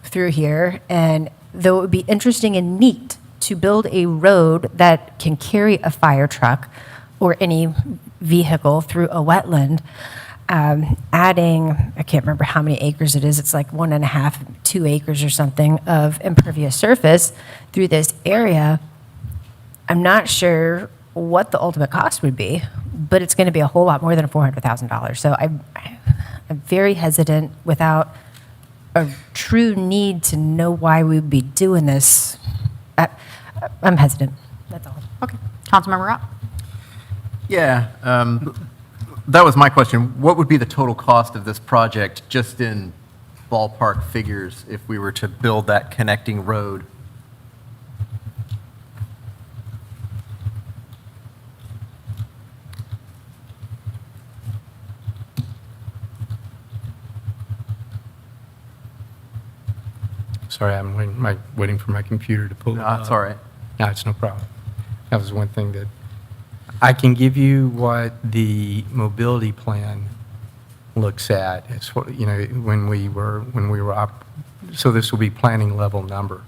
through here. And though it would be interesting and neat to build a road that can carry a fire truck or any vehicle through a wetland, adding, I can't remember how many acres it is, it's like 1.5, 2 acres or something of impervious surface through this area, I'm not sure what the ultimate cost would be, but it's going to be a whole lot more than $400,000. So I'm very hesitant without a true need to know why we would be doing this. I'm hesitant, that's all. Okay. Councilmember Ott? Yeah, that was my question. What would be the total cost of this project, just in ballpark figures, if we were to build that connecting road? Sorry, I'm waiting for my computer to pull it No, up. that's all right. No, it's no problem. That was one thing that, I can give you what the mobility plan looks at. It's what, you know, when we were so this will be planning level number.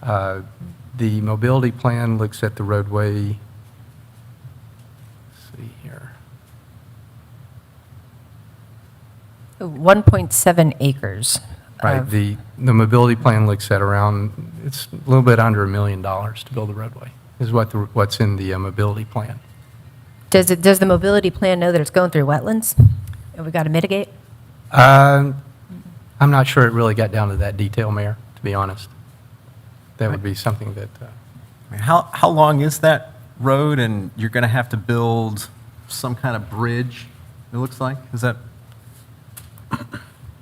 The mobility plan looks at the roadway, let's see here. 1.7 acres. Right, of- the mobility plan looks at around, it's a little bit under $1 million to build a roadway, is what's in the mobility plan. Does the mobility plan know that it's going through wetlands? And we got to mitigate? I'm not sure it really got down to that detail, Mayor, to be honest. That would be something that, I mean, how long is that road, and you're going to have to build some kind of bridge, it looks like? Is that?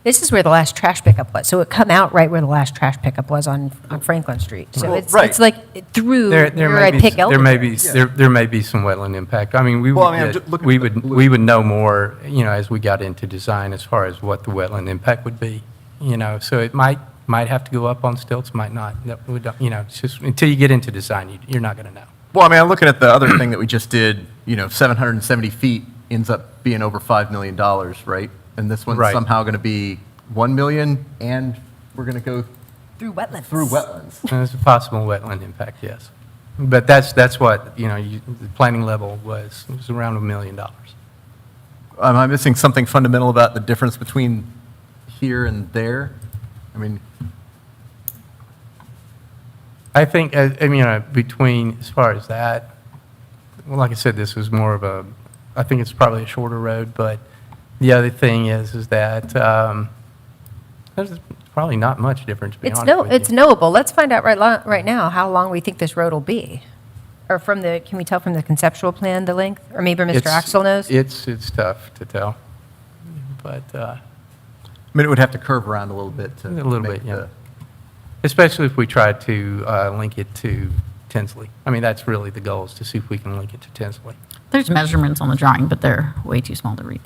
This is where the last trash pickup was, so it come out right where the last trash pickup was on Franklin Street. So Well, it's right. like through there where may I be, pick there may be, elderberries. there may be some wetland impact. I mean, we Well, I would mean, I'm get- just looking we at the- would know more, you know, as we got into design as far as what the wetland impact would be, you know. So it might have to go up on stilts, might not. We don't, you know, it's just, until you get into design, you're not going to know. Well, I mean, I'm looking at the other thing that we just did, you know, 770 feet ends up being over $5 million, right? And this one's Right. somehow going to be 1 million, and we're going to go Through wetlands. through wetlands. There's a possible wetland impact, yes. But that's what, you know, the planning level was around $1 million. Am I missing something fundamental about the difference between here and there? I mean, I think, I mean, between, as far as that, well, like I said, this was more of a, I think it's probably a shorter road, but the other thing is that there's probably not much difference, to be honest with you. It's knowable. Let's find out right now how long we think this road will be. Or can we tell from the conceptual plan the length? Or maybe Mr. It's- Axel knows? It's tough to tell, but I mean, it would have to curve around a little bit to a little make bit, yeah. the- Especially if we try to link it to Tinsley. I mean, that's really the goal, is to see if we can link it to Tinsley. There's measurements on the drawing, but they're way too small to read.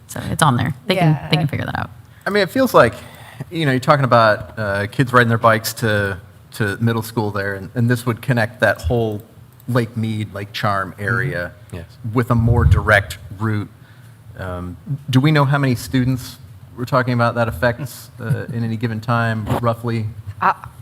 So it's on there. They can figure that out. I mean, it feels like, you know, you're talking about kids riding their bikes to middle school there, and this would connect that whole Lake Mead, Lake Charm area Yes. with a more direct route. Do we know how many students we're talking about that affects in any given time, roughly?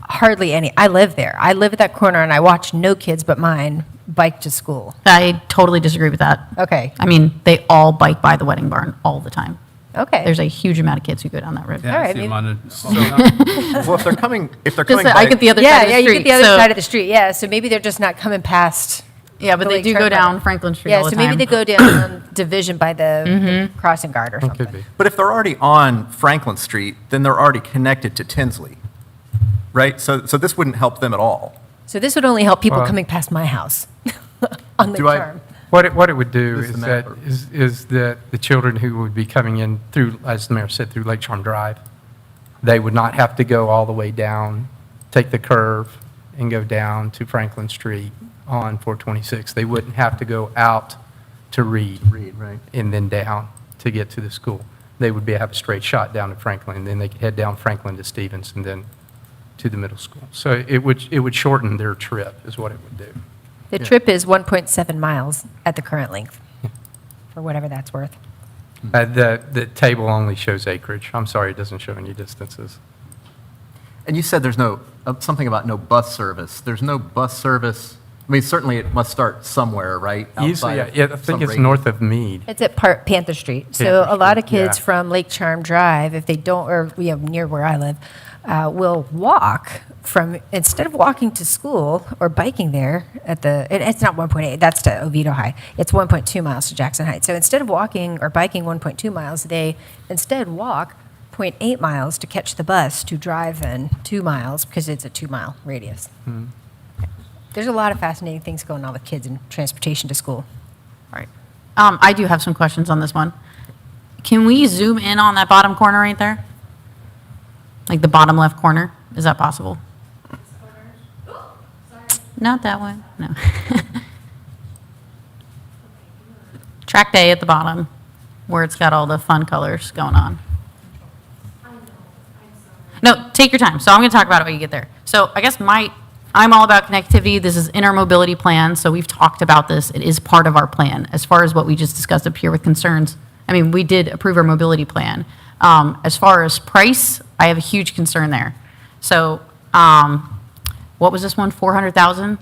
Hardly any. I live there. I live at that corner and I watch no kids but mine bike to school. I totally disagree with that. Okay. I mean, they all bike by the wedding barn all the time. Okay. There's a huge amount of kids who go down that road. Yeah, All I right, see 'em maybe- on the- Well, if they're coming Just by, I get the other side of the Yeah, street. you get the other so- side of the street, yeah. So maybe they're just not coming past. Yeah, but the they Lake do go Turnpike. down Franklin Street Yeah, all the so time. maybe they go down Division by the crossing guard or It something. could be. but if they're already on Franklin Street, then they're already connected to Tinsley, right? So this wouldn't help them at all. So this would only help people Well- coming past my house on Lake Do I- Charm. What it would do This is is the that, map. is that the children who would be coming in through, as the mayor said, through Lake Charm Drive, they would not have to go all the way down, take the curve, and go down to Franklin Street on 426. They wouldn't have to go out to Reed Right. and then down to get to the school. They would have a straight shot down to Franklin, and then they could head down Franklin to Stevens and then to the middle school. So it would shorten their trip, is what it would do. The trip is 1.7 miles at the current length, for whatever that's worth. The table only shows acreage. I'm sorry, it doesn't show any distances. And you said there's no, something about no bus service. There's no bus service, I mean, certainly it must start somewhere, right? Usually, outside yeah, of I some think it's radius. north of Meade. It's at Panther Street. So Panther a lot of Street, kids yeah. from Lake Charm Drive, if they don't, or near where I live, will walk from, instead of walking to school or biking there at it's not 1.8, that's to Oviedo High. It's 1.2 miles to Jackson Heights. So instead of walking or biking 1.2 miles, they instead walk 0.8 miles to catch the bus to drive then 2 miles because it's a 2-mile radius. There's a lot of fascinating things going on with kids and transportation to school. All right. I do have some questions on this one. Can we zoom in on that bottom corner right there? Like the bottom left corner? Is that possible? Not that one, no. Track day at the bottom, where it's got all the fun colors going on. No, take your time. So I'm going to talk about it when you get there. So I guess I'm all about connectivity. This is in our mobility plan, so we've talked about this. It is part of our plan. As far as what we just discussed up here with concerns, I mean, we did approve our mobility plan. As far as price, I have a huge concern there. So what was this one, 400,000?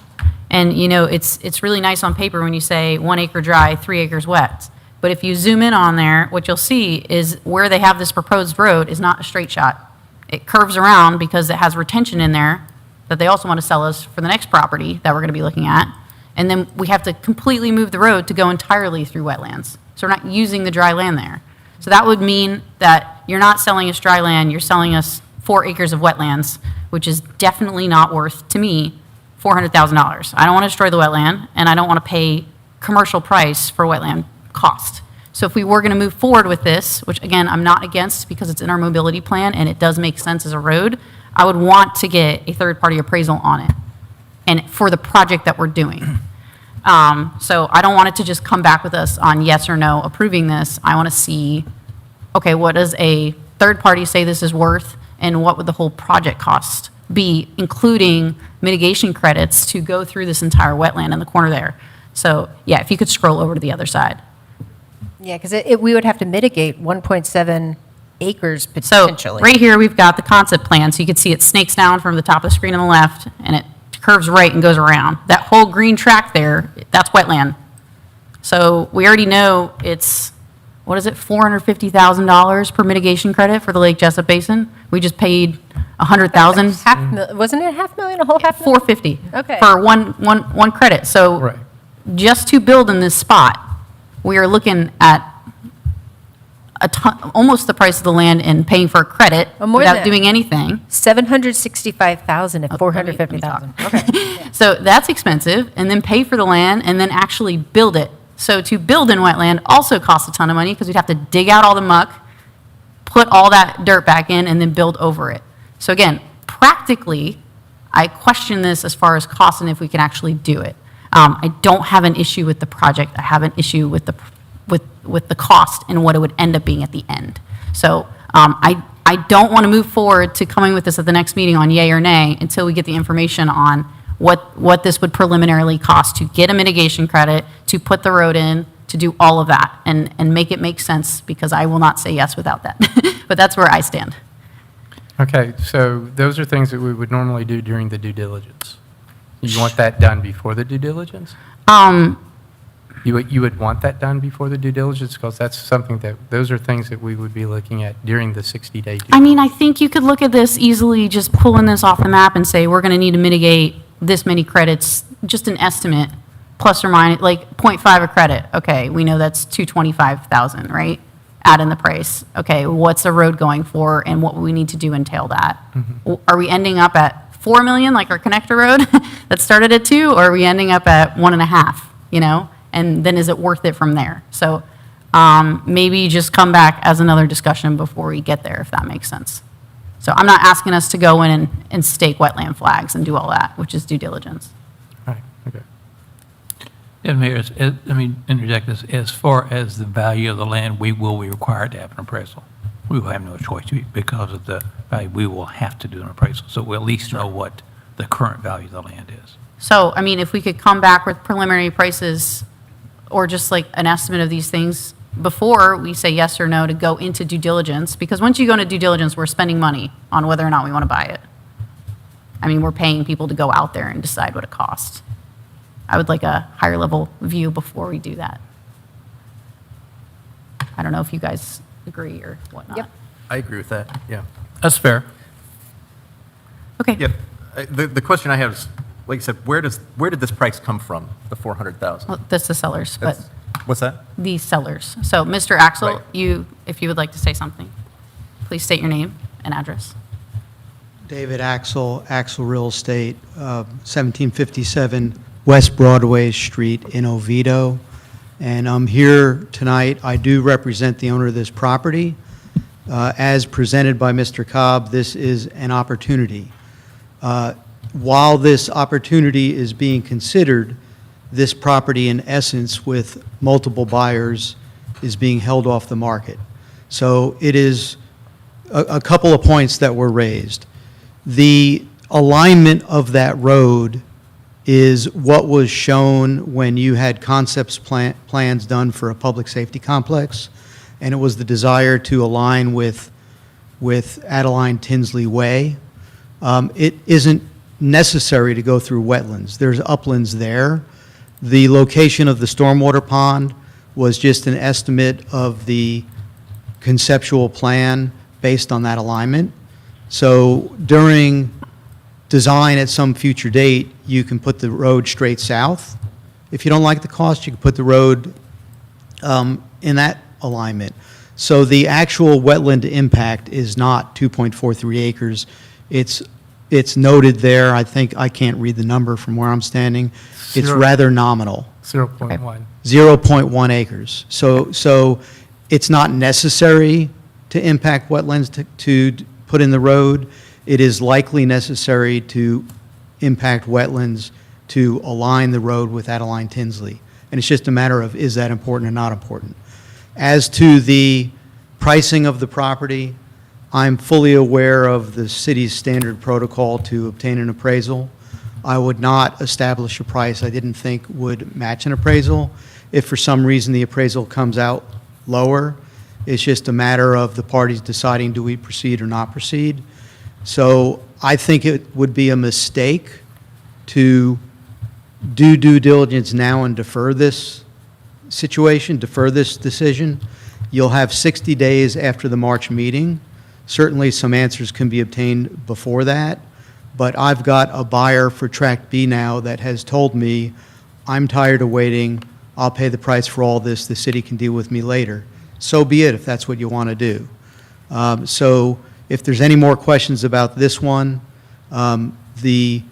And, you know, it's really nice on paper when you say 1 acre dry, 3 acres wet. But if you zoom in on there, what you'll see is where they have this proposed road is not a straight shot. It curves around because it has retention in there that they also want to sell us for the next property that we're going to be looking at. And then we have to completely move the road to go entirely through wetlands. So we're not using the dry land there. So that would mean that you're not selling us dry land, you're selling us 4 acres of wetlands, which is definitely not worth, to me, $400,000. I don't want to destroy the wetland, and I don't want to pay commercial price for wetland cost. So if we were going to move forward with this, which again, I'm not against because it's in our mobility plan and it does make sense as a road, I would want to get a third-party appraisal on it and for the project that we're doing. So I don't want it to just come back with us on yes or no approving this. I want to see, okay, what does a third party say this is worth and what would the whole project cost be, including mitigation credits to go through this entire wetland in the corner there. So yeah, if you could scroll over to the other side. Yeah, because we would have to mitigate 1.7 acres So potentially. right here, we've got the concept plan. So you can see it snakes down from the top of the screen on the left, and it curves right and goes around. That whole green track there, that's wetland. So we already know it's, what is it, $450,000 per mitigation credit for the Lake Jessup Basin? We just paid $100,000. Wasn't it $500,000, a whole $500,000? 450. Okay. For one credit. So Right. just to build in this spot, we are looking at a ton, almost the price of the land and paying for a credit Oh, more than without that. doing anything. $765,000 at Let me talk. $450,000. Okay. So that's expensive, and then pay for the land, and then actually build it. So to build in wetland also costs a ton of money, because we'd have to dig out all the muck, put all that dirt back in, and then build over it. So again, practically, I question this as far as cost and if we can actually do it. I don't have an issue with the project. I have an issue with the cost and what it would end up being at the end. So I don't want to move forward to coming with this at the next meeting on yay or nay until we get the information on what this would preliminarily cost to get a mitigation credit, to put the road in, to do all of that, and make it make sense, because I will not say yes without that. But that's where I stand. Okay, so those are things that we would normally do during the due diligence. You want that done before the due diligence? You would want that done before the due diligence, because that's something those are things that we would be looking at during the 60-day due. I mean, I think you could look at this easily, just pulling this off the map and say, we're going to need to mitigate this many credits, just an estimate, plus or minus, like 0.5 a credit. Okay, we know that's $225,000, right? Add in the price. Okay, what's the road going for, and what we need to do entail that? Are we ending up at 4 million, like our connector road that started at 2, or are we ending up at 1.5, you know? And then is it worth it from there? So maybe just come back as another discussion before we get there, if that makes sense. So I'm not asking us to go in and stake wetland flags and do all that, which is due diligence. Right, okay. And Mayor, let me interject this. As far as the value of the land, we will be required to have an appraisal. We will have no choice because of the value. We will have to do an appraisal, so we'll at least know what the current value of the land is. So, I mean, if we could come back with preliminary prices or just like an estimate of these things before we say yes or no to go into due diligence, because once you go into due diligence, we're spending money on whether or not we want to buy it. I mean, we're paying people to go out there and decide what it costs. I would like a higher level view before we do that. I don't know if you guys agree or whatnot. Yep. I agree with that, yeah. That's fair. Okay. Yep. The question I have is, like I said, where did this price come from, the 400,000? Well, that's the sellers, but What's that? the sellers. So, Mr. Axel, Right. if you would like to say something, please state your name and address. David Axel, Axel Real Estate, 1757 West Broadway Street in Oviedo. And I'm here tonight. I do represent the owner of this property. As presented by Mr. Cobb, this is an opportunity. While this opportunity is being considered, this property, in essence, with multiple buyers, is being held off the market. So it is a couple of points that were raised. The alignment of that road is what was shown when you had concepts plans done for a public safety complex, and it was the desire to align with Adeline Tinsley Way. It isn't necessary to go through wetlands. There's uplands there. The location of the stormwater pond was just an estimate of the conceptual plan based on that alignment. So during design at some future date, you can put the road straight south. If you don't like the cost, you can put the road in that alignment. So the actual wetland impact is not 2.43 acres. It's noted there. I think, I can't read the number from where I'm standing. It's rather nominal. 0.1. 0.1 acres. So it's not necessary to impact wetlands to put in the road. It is likely necessary to impact wetlands to align the road with Adeline Tinsley. And it's just a matter of, is that important or not important? As to the pricing of the property, I'm fully aware of the city's standard protocol to obtain an appraisal. I would not establish a price I didn't think would match an appraisal. If for some reason the appraisal comes out lower, it's just a matter of the parties deciding, do we proceed or not proceed? So I think it would be a mistake to do due diligence now and defer this situation, defer this decision. You'll have 60 days after the March meeting. Certainly some answers can be obtained before that, but I've got a buyer for Tract B now that has told me, I'm tired of waiting, I'll pay the price for all this, the city can deal with me later. So be it if that's what you want to do. So if there's any more questions about this one, the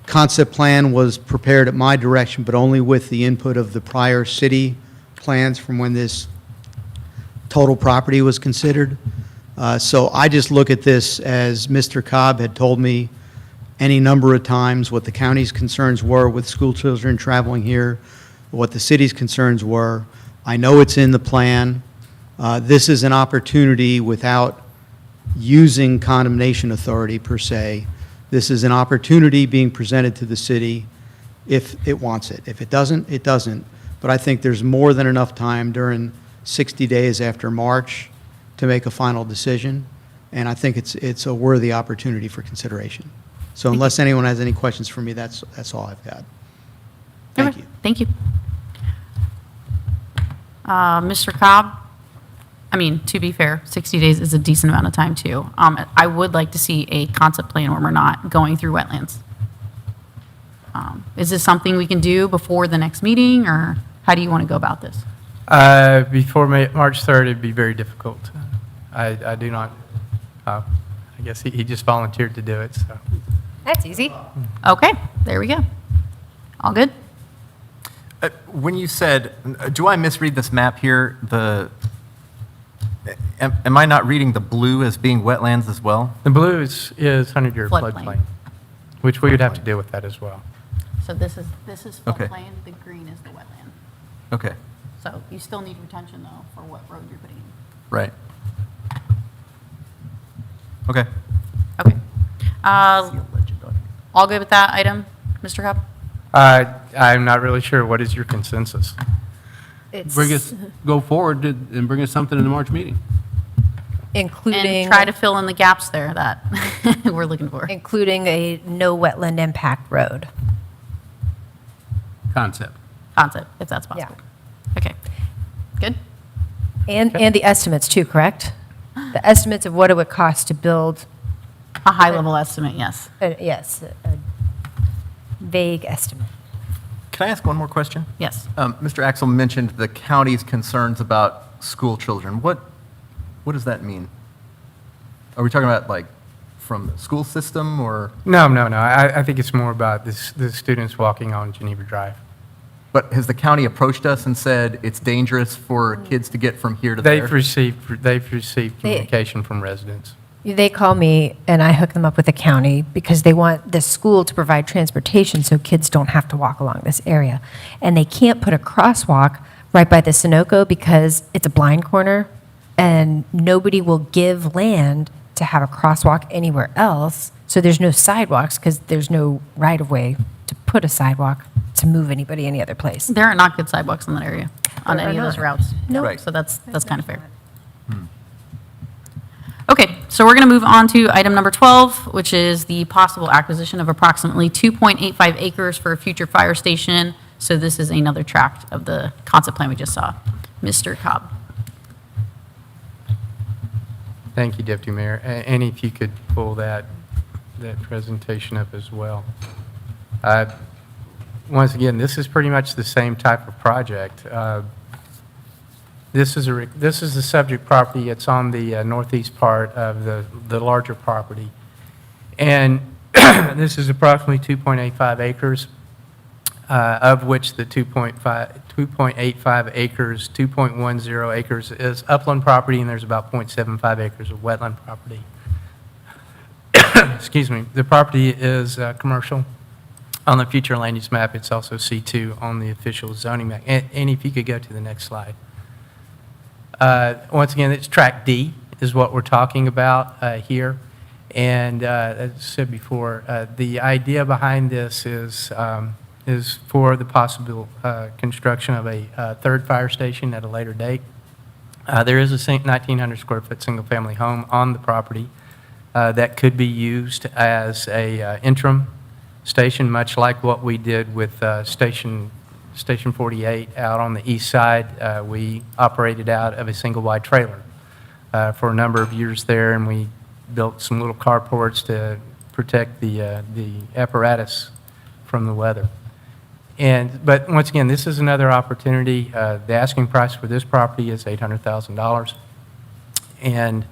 concept plan was prepared at my direction, but only with the input of the prior city plans from when this total property was considered. So I just look at this as Mr. Cobb had told me any number of times what the county's concerns were with school children traveling here, what the city's concerns were. I know it's in the plan. This is an opportunity without using condemnation authority per se. This is an opportunity being presented to the city if it wants it. If it doesn't, it doesn't. But I think there's more than enough time during 60 days after March to make a final decision, and I think it's a worthy opportunity for consideration. So unless anyone has any questions for me, that's all I've got. Thank Okay, you. Thank you. Mr. Cobb, I mean, to be fair, 60 days is a decent amount of time, too. I would like to see a concept plan where we're not going through wetlands. Is this something we can do before the next meeting, or how do you want to go about this? Before March 3rd, it'd be very difficult. I do not, I guess he just volunteered to do it, so. That's easy. Okay, there we go. All good? When you said, do I misread this map here? Am I not reading the blue as being wetlands as well? The blue is 100-year Floodplain. floodplain, which we would have to deal with that as well. So this is Okay. floodplain, the green is the wetland. Okay, So you still need retention, though, for what road you're putting in. right. Okay. Okay. All good with that item, Mr. Cobb? I'm not really sure. What is your consensus? bring us, go forward and bring us something in the March meeting. Including. And try to fill in the gaps there that we're looking for. Including a no wetland impact road. Concept. Concept, if that's possible. Okay, good? And the estimates too, correct? The estimates of what it would cost to build, A high-level estimate, yes. yes, a vague estimate. Can I ask one more question? Yes. Mr. Axel mentioned the county's concerns about school children. What does that mean? Are we talking about like from the school system or? No. I think it's more about the students walking on Geneva Drive. But has the county approached us and said it's dangerous for kids to get from here to there? They've received communication from residents. They call me and I hook them up with the county because they want the school to provide transportation so kids don't have to walk along this area. And they can't put a crosswalk right by the Sunoco because it's a blind corner and nobody will give land to have a crosswalk anywhere else. So there's no sidewalks because there's no right of way to put a sidewalk to move anybody any other place. There are not good sidewalks in that area on There any are of those not. routes. No. Right. So that's kind of fair. Okay, so we're going to move on to item number 12, which is the possible acquisition of approximately 2.85 acres for a future fire station. So this is another tract of the concept plan we just saw. Mr. Cobb. Thank you, Deputy Mayor. And if you could pull that presentation up as well. Once again, this is pretty much the same type of project. This is the subject property. It's on the northeast part of the larger property. And this is approximately 2.85 acres, of which the 2.85 acres, 2.10 acres is upland property, and there's about 0.75 acres of wetland property. Excuse me. The property is commercial. On the future land use map, it's also C2 on the official zoning map. And if you could go to the next slide. Once again, it's track D is what we're talking about here. And as I said before, the idea behind this is for the possible construction of a third fire station at a later date. There is a 1,900 square foot single family home on the property that could be used as a interim station, much like what we did with Station 48 out on the east side. We operated out of a single wide trailer for a number of years there, and we built some little carports to protect the apparatus from the weather. But once again, this is another opportunity. The asking price for this property is $800,000. And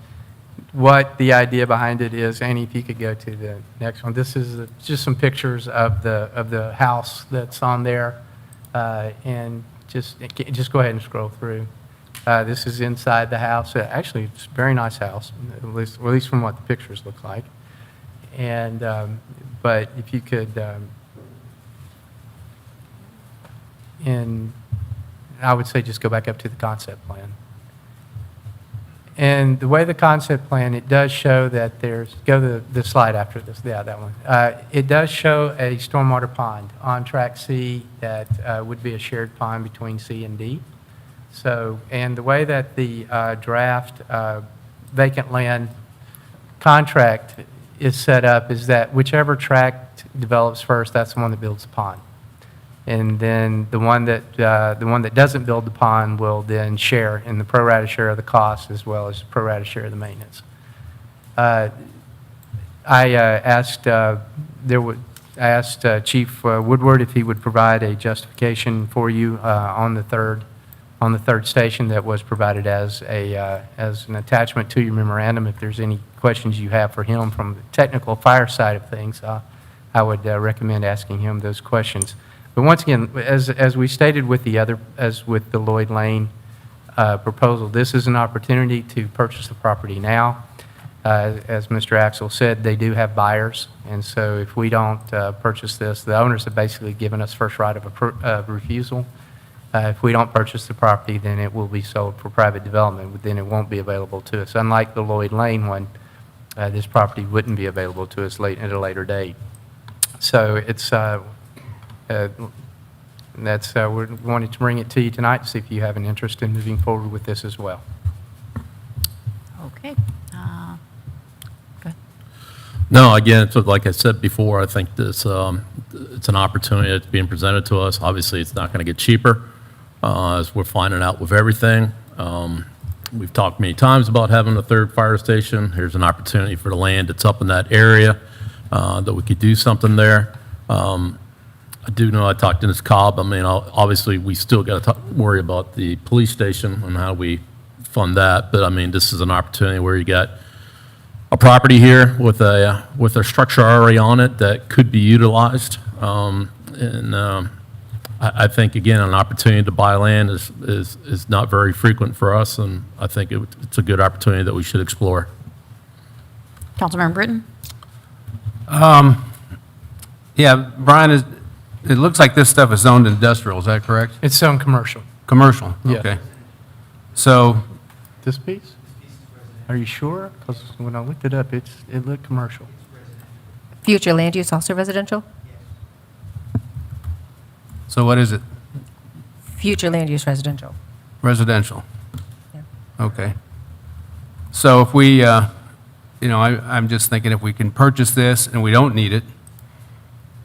what the idea behind it is, Annie, if you could go to the next one. This is just some pictures of the house that's on there. And just go ahead and scroll through. This is inside the house. Actually, it's a very nice house, at least from what the pictures look like. And but if you could, and I would say just go back up to the concept plan. And the way the concept plan, it does show that there's, go to the slide after this, yeah, that one. It does show a stormwater pond on track C that would be a shared pond between C and D. So, and the way that the draft vacant land contract is set up is that whichever tract develops first, that's the one that builds the pond. And then the one that doesn't build the pond will then share in the pro rata share of the cost as well as the pro rata share of the maintenance. I asked Chief Woodward if he would provide a justification for you on the third station that was provided as an attachment to your memorandum. If there's any questions you have for him from the technical fire side of things, I would recommend asking him those questions. But once again, as we stated with as with the Lloyd Lane proposal, this is an opportunity to purchase the property now. As Mr. Axel said, they do have buyers, and so if we don't purchase this, the owners have basically given us first right of refusal. If we don't purchase the property, then it will be sold for private development, but then it won't be available to us. Unlike the Lloyd Lane one, this property wouldn't be available to us at a later date. So it's And that's, we wanted to bring it to you tonight to see if you have an interest in moving forward with this as well. Okay. Go ahead. No, again, so like I said before, I think this, it's an opportunity that's being presented to us. Obviously, it's not going to get cheaper, as we're finding out with everything. We've talked many times about having a third fire station. Here's an opportunity for the land that's up in that area, that we could do something there. I do know, I talked to Ms. Cobb, I mean, obviously, we still got to worry about the police station and how we fund that, but I mean, this is an opportunity where you got a property here with a structure already on it that could be utilized. I think, again, an opportunity to buy land is not very frequent for us, and I think it's a good opportunity that we should explore. Councilmember Britton? Yeah, Brian, it looks like this stuff is zoned industrial, is that correct? It's zoned commercial. Commercial? Yeah. Okay. So, This piece? Are you sure? Because when I looked it up, it looked commercial. Future land use also residential? so what is it? Future land use residential. Residential? Yeah. Okay. So if we, I'm just thinking if we can purchase this and we don't need it,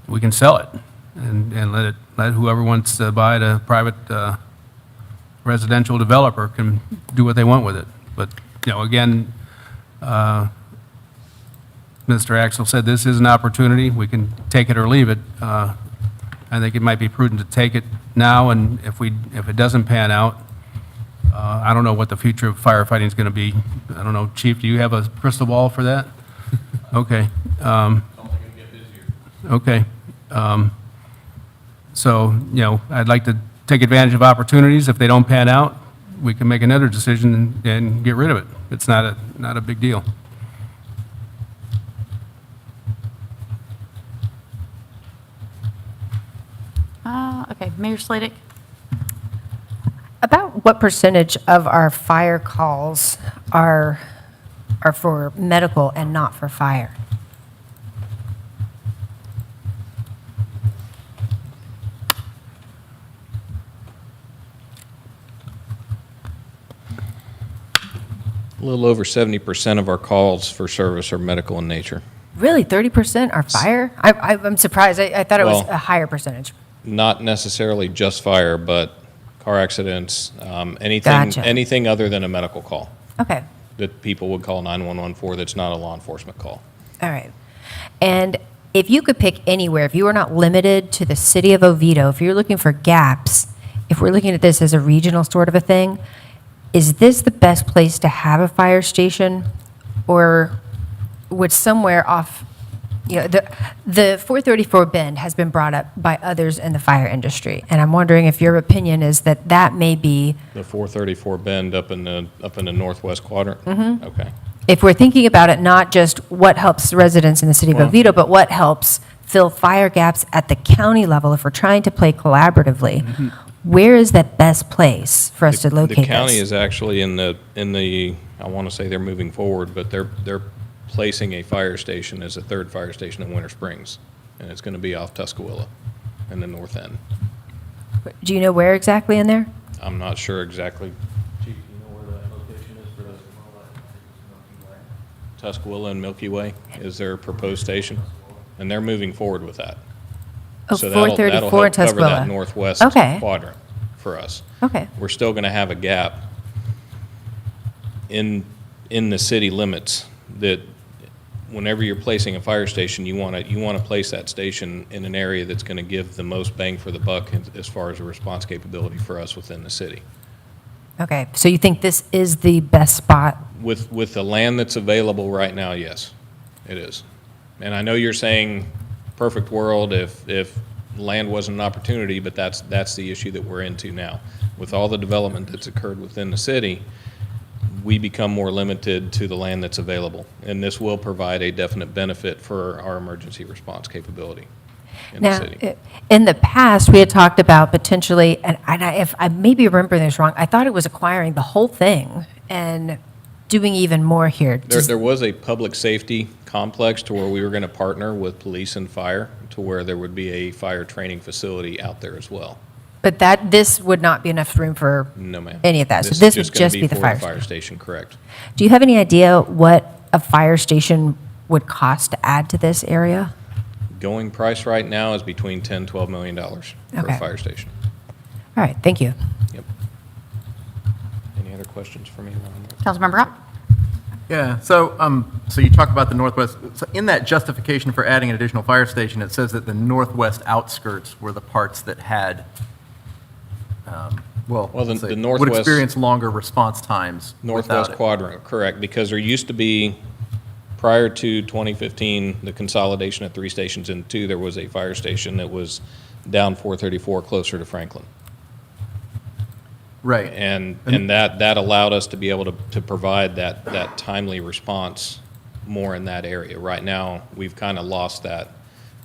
we can sell it and let whoever wants to buy it, a private residential developer can do what they want with it. But, again, Mr. Axel said this is an opportunity. We can take it or leave it. I think it might be prudent to take it now, and if it doesn't pan out, I don't know what the future of firefighting is going to be. I don't know, Chief, do you have a crystal ball for that? Okay. Okay. So, I'd like to take advantage of opportunities. If they don't pan out, we can make another decision and get rid of it. It's not a big deal. Okay, Mayor Slavic? About what percentage of our fire calls are for medical and not for fire? A little over 70% of our calls for service are medical in nature. Really, 30% are fire? I'm surprised. I thought it was Well- a higher percentage. Not necessarily just fire, but car accidents, anything, Gotcha. anything other than a medical call Okay, that people would call 911 for that's not a law enforcement call. all right. And if you could pick anywhere, if you were not limited to the city of Oviedo, if you're looking for gaps, if we're looking at this as a regional sort of a thing, is this the best place to have a fire station? Or would somewhere off, the 434 Bend has been brought up by others in the fire industry. And I'm wondering if your opinion is that that may be, The 434 Bend up in the northwest quadrant? Mm-hmm. Okay. if we're thinking about it, not just what helps residents in the city of Oviedo, but what helps fill fire gaps at the county level, if we're trying to play collaboratively, where is that best place for us to locate The this? county is actually in the, I want to say they're moving forward, but they're placing a fire station as a third fire station in Winter Springs, and it's going to be off Tuscaloosa in the north end. Do you know where exactly in there? I'm not sure exactly. Chief, do you know where that location is for the Tuscaloosa and Milky Way is their proposed station, and they're moving forward with that. Oh, So that'll 434 in help cover Tuscaloosa. that northwest Okay. quadrant for us. Okay. We're still going to have a gap in the city limits that whenever you're placing a fire station, you want to place that station in an area that's going to give the most bang for the buck as far as a response capability for us within the city. Okay, so you think this is the best spot? With the land that's available right now, yes, it is. And I know you're saying perfect world if land wasn't an opportunity, but that's the issue that we're into now. With all the development that's occurred within the city, we become more limited to the land that's available. And this will provide a definite benefit for our emergency response capability in the Now, city. in the past, we had talked about potentially, and if I maybe remember this wrong, I thought it was acquiring the whole thing and doing even more here. There was a public safety complex to where we were going to partner with police and fire to where there would be a fire training facility out there as well. But this would not be enough room for No, ma'am. any of that. So is this would gonna just be the for fire fire station. station, correct. Do you have any idea what a fire station would cost to add to this area? Going price right now is between $10, $12 million for Okay. a fire station. All right, thank you. Yep. Any other questions for me? Councilmember Ott? Yeah, so you talk about the northwest, so in that justification for adding an additional fire station, it says that the northwest outskirts were the parts that had, Well, the let's say, would northwest- experience longer response times without Northwest it. quadrant, correct, because there used to be, prior to 2015, the consolidation of 3 stations into 2, there was a fire station that was down 434 closer to Franklin. Right. And that allowed us to be able to provide that timely response more in that area. Right now, we've kind of lost that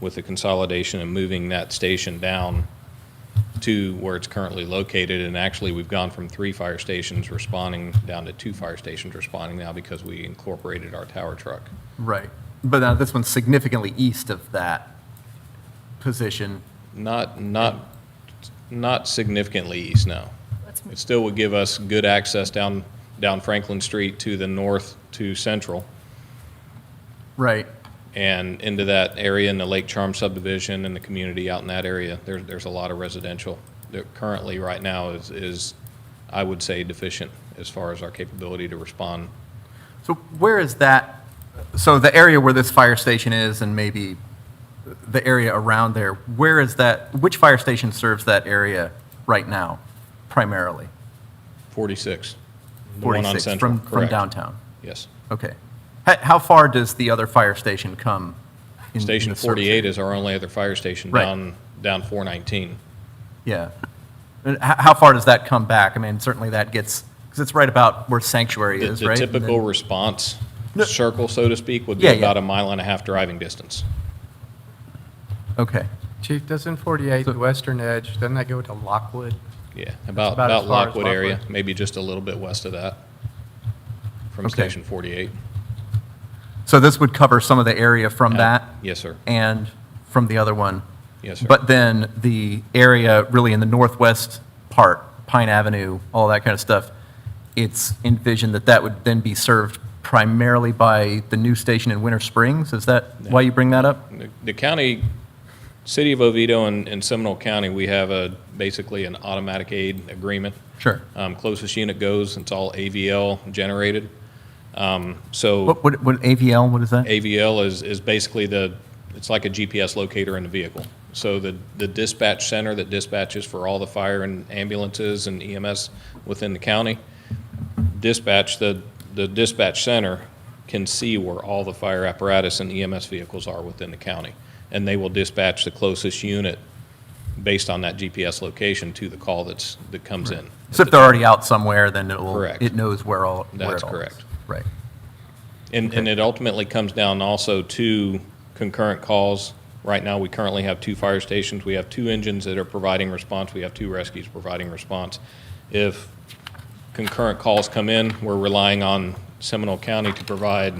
with the consolidation and moving that station down to where it's currently located. And actually, we've gone from 3 fire stations responding down to 2 fire stations responding now because we incorporated our tower truck. Right. But now this one's significantly east of that position. Not significantly east, no. It still would give us good access down Franklin Street to the north to Central. Right. And into that area in the Lake Charm subdivision and the community out in that area. There's a lot of residential that currently, right now, is, I would say, deficient as far as our capability to respond. So where is that, so the area where this fire station is and maybe the area around there, where is that, which fire station serves that area right now, primarily? 46. The one on 46, Central, from correct. downtown? Yes. Okay. How far does the other fire station come? in Station the service 48 area? is our only other fire station Right. down 419. Yeah. And how far does that come back? I mean, certainly that gets, because it's right about where Sanctuary is, The right? typical And then- response circle, so to speak, would be Yeah, yeah. about a 1.5 mile driving distance. Okay. Chief, doesn't 48, the western edge, doesn't that go to Lockwood? Yeah, about about as far as Lockwood area, Lockwood. maybe just a little bit west of that, from Okay. Station 48. So this would cover some of the area from that? Yes, sir. And from the other one? Yes, sir. But then the area really in the northwest part, Pine Avenue, all that kind of stuff, it's envisioned that that would then be served primarily by the new station in Winter Springs? Is that why you bring that up? The county, City of Oviedo and Seminole County, we have basically an automatic aid agreement. Sure. Closest unit goes, it's all AVL generated. So What AVL, what is that? AVL is basically it's like a GPS locator in the vehicle. So the dispatch center that dispatches for all the fire and ambulances and EMS within the county, the dispatch center can see where all the fire apparatus and EMS vehicles are within the county. And they will dispatch the closest unit based on that GPS location to the call that comes in. So if they're already out somewhere, then Correct. it knows where all That's where it all is. correct. Right. And it ultimately comes down also to concurrent calls. Right now, we currently have 2 fire stations. We have 2 engines that are providing response. We have 2 rescues providing response. If concurrent calls come in, we're relying on Seminole County to provide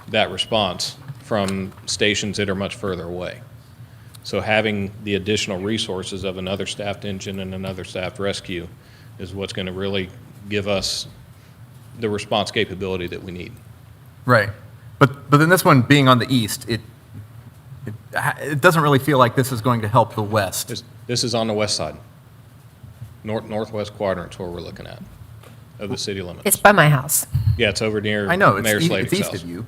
that response from stations that are much further away. So having the additional resources of another staffed engine and another staffed rescue is what's going to really give us the response capability that we need. Right. But then this one being on the east, it doesn't really feel like this is going to help the west. This is on the west side. Northwest quadrant's where we're looking at, of the city limits. It's by my house. Yeah, it's over near I know, Mayor it's Slater's east house. of you,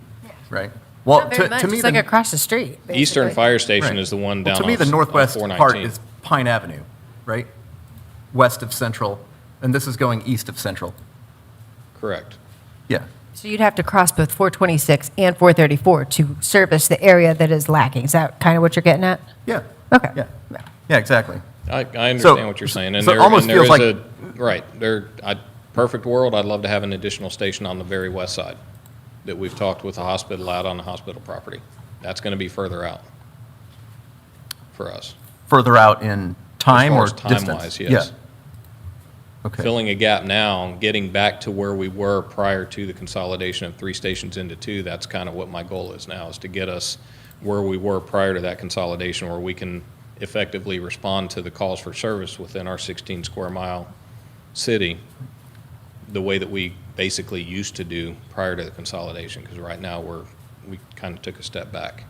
right? Well, Not very much, it's like across the street. Eastern basically. Fire Station Right. is the one Well, down to me, the on northwest part 419. is Pine Avenue, right? West of Central, and this is going east of Central. Correct. Yeah. So you'd have to cross both 426 and 434 to service the area that is lacking. Is that kind of what you're getting at? Yeah. Okay. Yeah. Yeah, exactly. I understand So- what you're saying. And so it there almost and there feels is like- right, perfect world, I'd love to have an additional station on the very west side that we've talked with the hospital out on the hospital property. That's going to be further out for us. Further out in time or As far as distance? time-wise, yes. Yeah. Okay. Filling a gap now, getting back to where we were prior to the consolidation of 3 stations into 2, that's kind of what my goal is now, is to get us where we were prior to that consolidation, where we can effectively respond to the calls for service within our 16 square mile city the way that we basically used to do prior to the consolidation, because right now we kind of took a step back.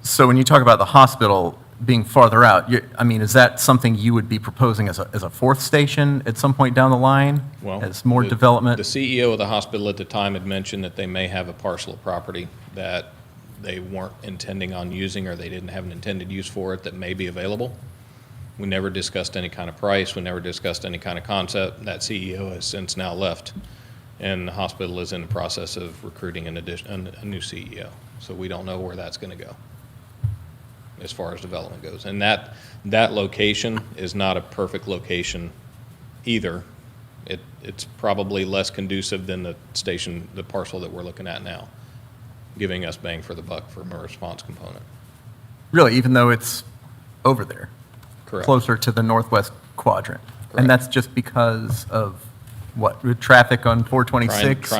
So when you talk about the hospital being farther out, I mean, is that something you would be proposing as a fourth station at some point down the line? Well, As more the- development? The CEO of the hospital at the time had mentioned that they may have a parcel of property that they weren't intending on using, or they didn't have an intended use for it, that may be available. We never discussed any kind of price, we never discussed any kind of concept. That CEO has since now left, and the hospital is in the process of recruiting a new CEO. So we don't know where that's going to go as far as development goes. And that location is not a perfect location either. It's probably less conducive than the parcel that we're looking at now, giving us bang for the buck from a response component. Really, even though it's over there? Correct. Closer to the northwest quadrant? Correct. And that's just because of what, with traffic on 426?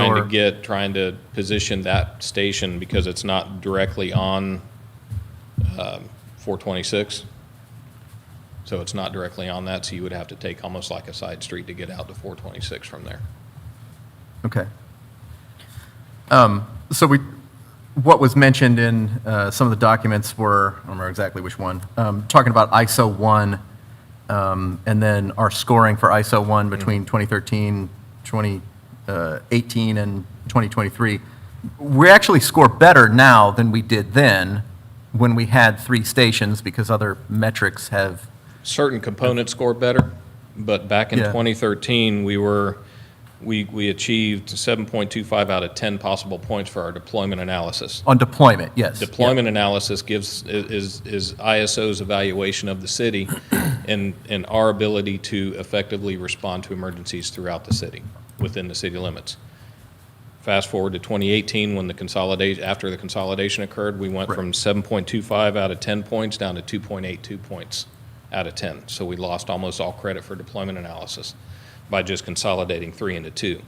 Trying to position that station because it's not directly on 426. So it's not directly on that, so you would have to take almost like a side street to get out to 426 from there. Okay. So what was mentioned in some of the documents were, I don't remember exactly which one, talking about ISO 1, and then our scoring for ISO 1 between 2013, 2018, and 2023. We actually score better now than we did then when we had 3 stations because other metrics have. Certain components scored better, but back in Yeah. 2013, we achieved 7.25 out of 10 possible points for our deployment analysis. On deployment, yes. Deployment analysis is ISO's evaluation of the city and our ability to effectively respond to emergencies throughout the city, within the city limits. Fast forward to 2018, when after the consolidation occurred, we went from 7.25 out of 10 points down to 2.82 points out of 10. So we lost almost all credit for deployment analysis by just consolidating 3 into 2.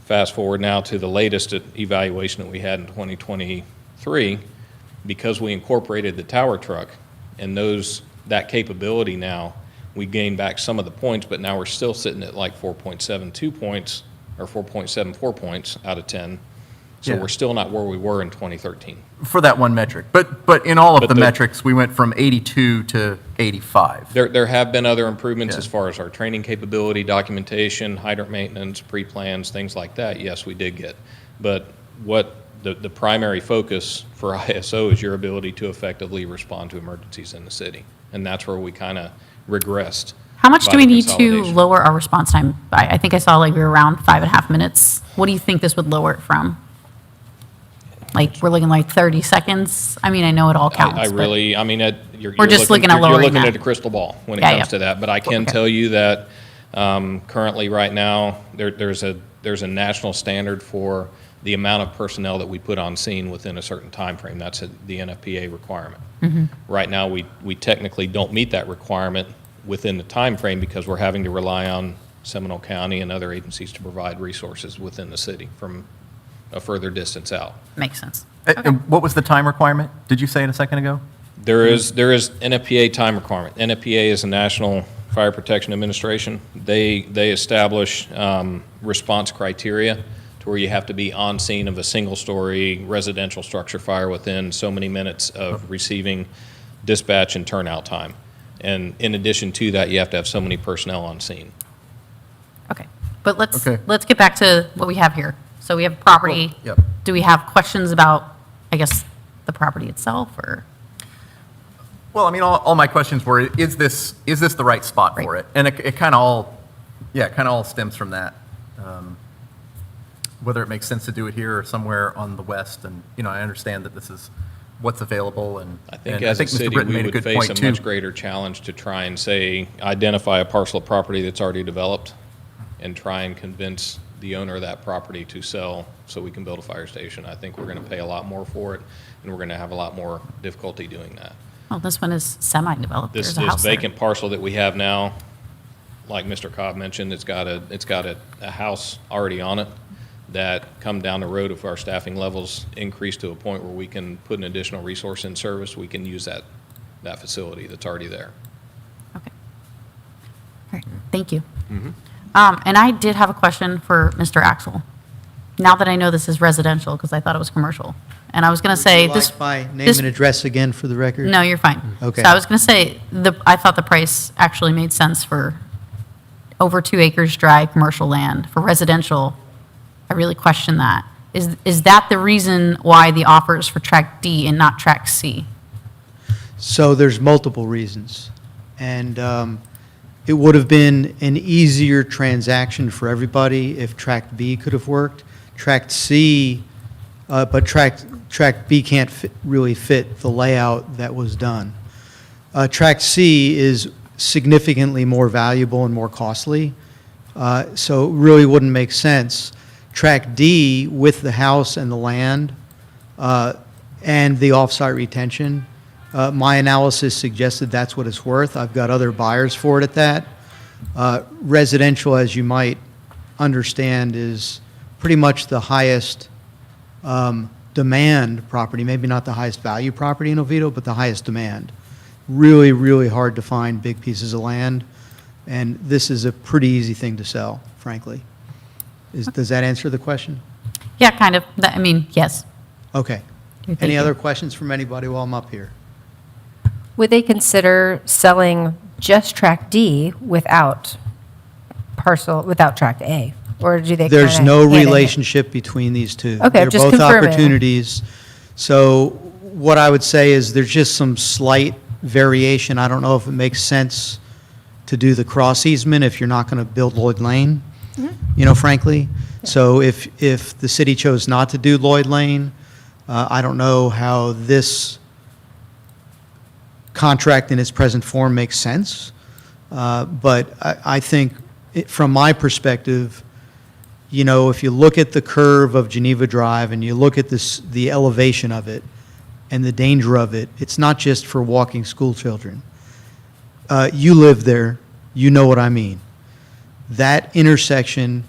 Fast forward now to the latest evaluation that we had in 2023, because we incorporated the tower truck and that capability now, we gained back some of the points, but now we're still sitting at like 4.72 points or 4.74 points out of 10. So Yeah. we're still not where we were in 2013. For that one metric. But in all of But the the- metrics, we went from 82 to 85. There have been other improvements Yeah. as far as our training capability, documentation, hydrant maintenance, pre-plans, things like that. Yes, we did get. But what the primary focus for ISO is your ability to effectively respond to emergencies in the city. And that's where we kind of regressed. How much by do we the need to consolidation. lower our response time by? I think I saw like we were around 5.5 minutes. What do you think this would lower it from? Like, we're looking like 30 seconds? I mean, I know it all counts. I but- really, I mean, We're just looking at you're lowering looking that. at a crystal ball when it Yeah, comes yeah. to that. But I can tell you that currently, right now, there's a national standard for the amount of personnel that we put on scene within a certain time frame. That's the NFPA requirement. Mm-hmm. Right now, we technically don't meet that requirement within the time frame because we're having to rely on Seminole County and other agencies to provide resources within the city from a further distance out. Makes sense. And what was the time requirement? Did you say it a second ago? There is NFPA time requirement. NFPA is the National Fire Protection Administration. They establish response criteria to where you have to be on scene of a single-story residential structure fire within so many minutes of receiving dispatch and turnout time. And in addition to that, you have to have so many personnel on scene. Okay, but let's Okay. get back to what we have here. So we have property. Well, yep. Do we have questions about, I guess, the property itself, or? Well, I mean, all my questions were, is this the right spot for Right. it? And it kind of all stems from that. Whether it makes sense to do it here or somewhere on the west. And, I understand that this is what's available. And I think and as a Mr. city, Britton we made a would good face point a too. much greater challenge to try and identify a parcel of property that's already developed and try and convince the owner of that property to sell so we can build a fire station. I think we're going to pay a lot more for it, and we're going to have a lot more difficulty doing that. Well, this one is semi-developed. This There's a house there. vacant parcel that we have now, like Mr. Cobb mentioned, it's got a house already on it that come down the road, if our staffing levels increase to a point where we can put an additional resource in service, we can use that that facility that's already there. Okay. All right, thank you. And I did have a question for Mr. Axel. Now that I know this is residential, because I thought it was commercial. And I was going to say Would you this. like my name this- and address again for the record? No, you're fine. Okay. So I was going to say, I thought the price actually made sense for over 2 acres dry commercial land. For residential, I really question that. Is that the reason why the offer is for tract D and not tract C? So there's multiple reasons. And it would have been an easier transaction for everybody if Tract B could have worked. Tract C, but Tract B can't really fit the layout that was done. Tract C is significantly more valuable and more costly, so it really wouldn't make sense. Tract D, with the house and the land and the off-site retention, my analysis suggested that's what it's worth. I've got other buyers for it at that. Residential, as you might understand, is pretty much the highest demand property, maybe not the highest value property in Oviedo, but the highest demand. Really, really hard to find big pieces of land, and this is a pretty easy thing to sell, frankly. Does that answer the question? Yeah, kind of. I mean, yes. Okay. Thank Any you. other questions from anybody while I'm up here? Would they consider selling just Tract D without Tract A? Or do they There's kinda no hand in hand? relationship between these two. Okay, just They're both confirming. opportunities. So what I would say is there's just some slight variation. I don't know if it makes sense to do the cross easement if you're not going to build Lloyd Lane, frankly. So if the city chose not to do Lloyd Lane, I don't know how this contract in its present form makes sense. But I think, from my perspective, if you look at the curve of Geneva Drive and you look at the elevation of it and the danger of it, it's not just for walking school children. You live there, you know what I mean. That intersection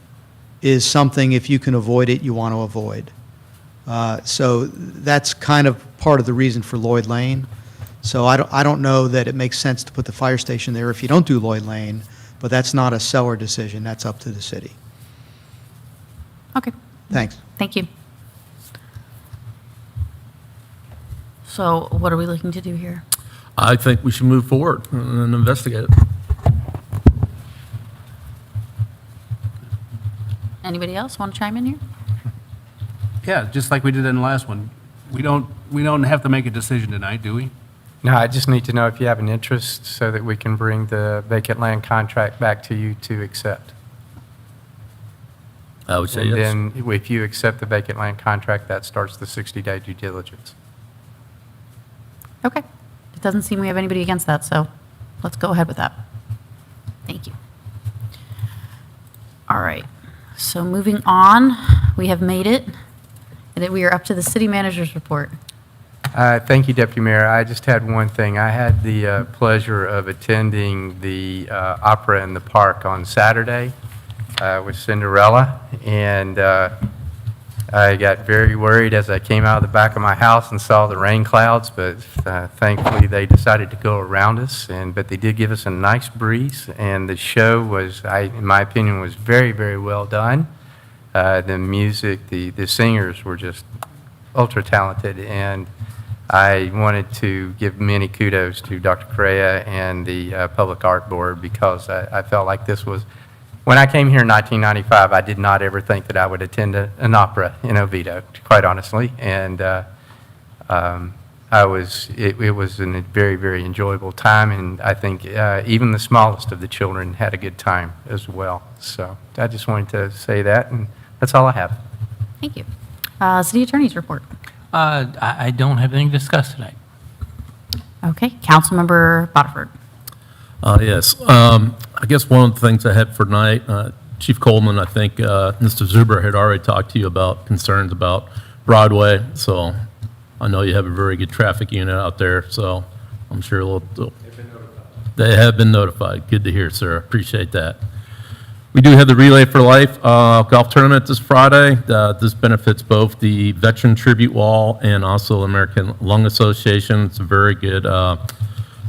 is something, if you can avoid it, you want to avoid. So that's kind of part of the reason for Lloyd Lane. So I don't know that it makes sense to put the fire station there if you don't do Lloyd Lane, but that's not a seller decision, that's up to the city. Okay. Thanks. Thank you. So what are we looking to do here? I think we should move forward and investigate it. Anybody else want to chime in here? Yeah, just like we did in the last one. We don't have to make a decision tonight, do we? No, I just need to know if you have an interest so that we can bring the vacant land contract back to you to accept. I would say And yes. then if you accept the vacant land contract, that starts the 60-day due diligence. Okay. It doesn't seem we have anybody against that, so let's go ahead with that. Thank you. All right. So moving on, we have made it, and we are up to the city manager's report. Thank you, Deputy Mayor. I just had one thing. I had the pleasure of attending the opera in the park on Saturday with Cinderella, and I got very worried as I came out of the back of my house and saw the rain clouds, but thankfully they decided to go around us, but they did give us a nice breeze, and the show was, in my opinion, was very, very well done. The music, the singers were just ultra talented, and I wanted to give many kudos to Dr. Correa and the Public Art Board because I felt like this was, when I came here in 1995, I did not ever think that I would attend an opera in Oviedo, quite honestly, and it was a very, very enjoyable time, and I think even the smallest of the children had a good time as well. So I just wanted to say that, and that's all I have. Thank you. City Attorney's report. I don't have anything to discuss tonight. Okay. Councilmember Botiford. Yes. I guess one of the things I had for tonight, Chief Coleman, I think Mr. Zuber had already talked to you about concerns about Broadway. So I know you have a very good traffic unit out there. So I'm sure they have been notified. Good to hear, sir. Appreciate that. We do have the Relay for Life golf tournament this Friday. This benefits both the Veteran Tribute Wall and also American Lung Association. It's a very good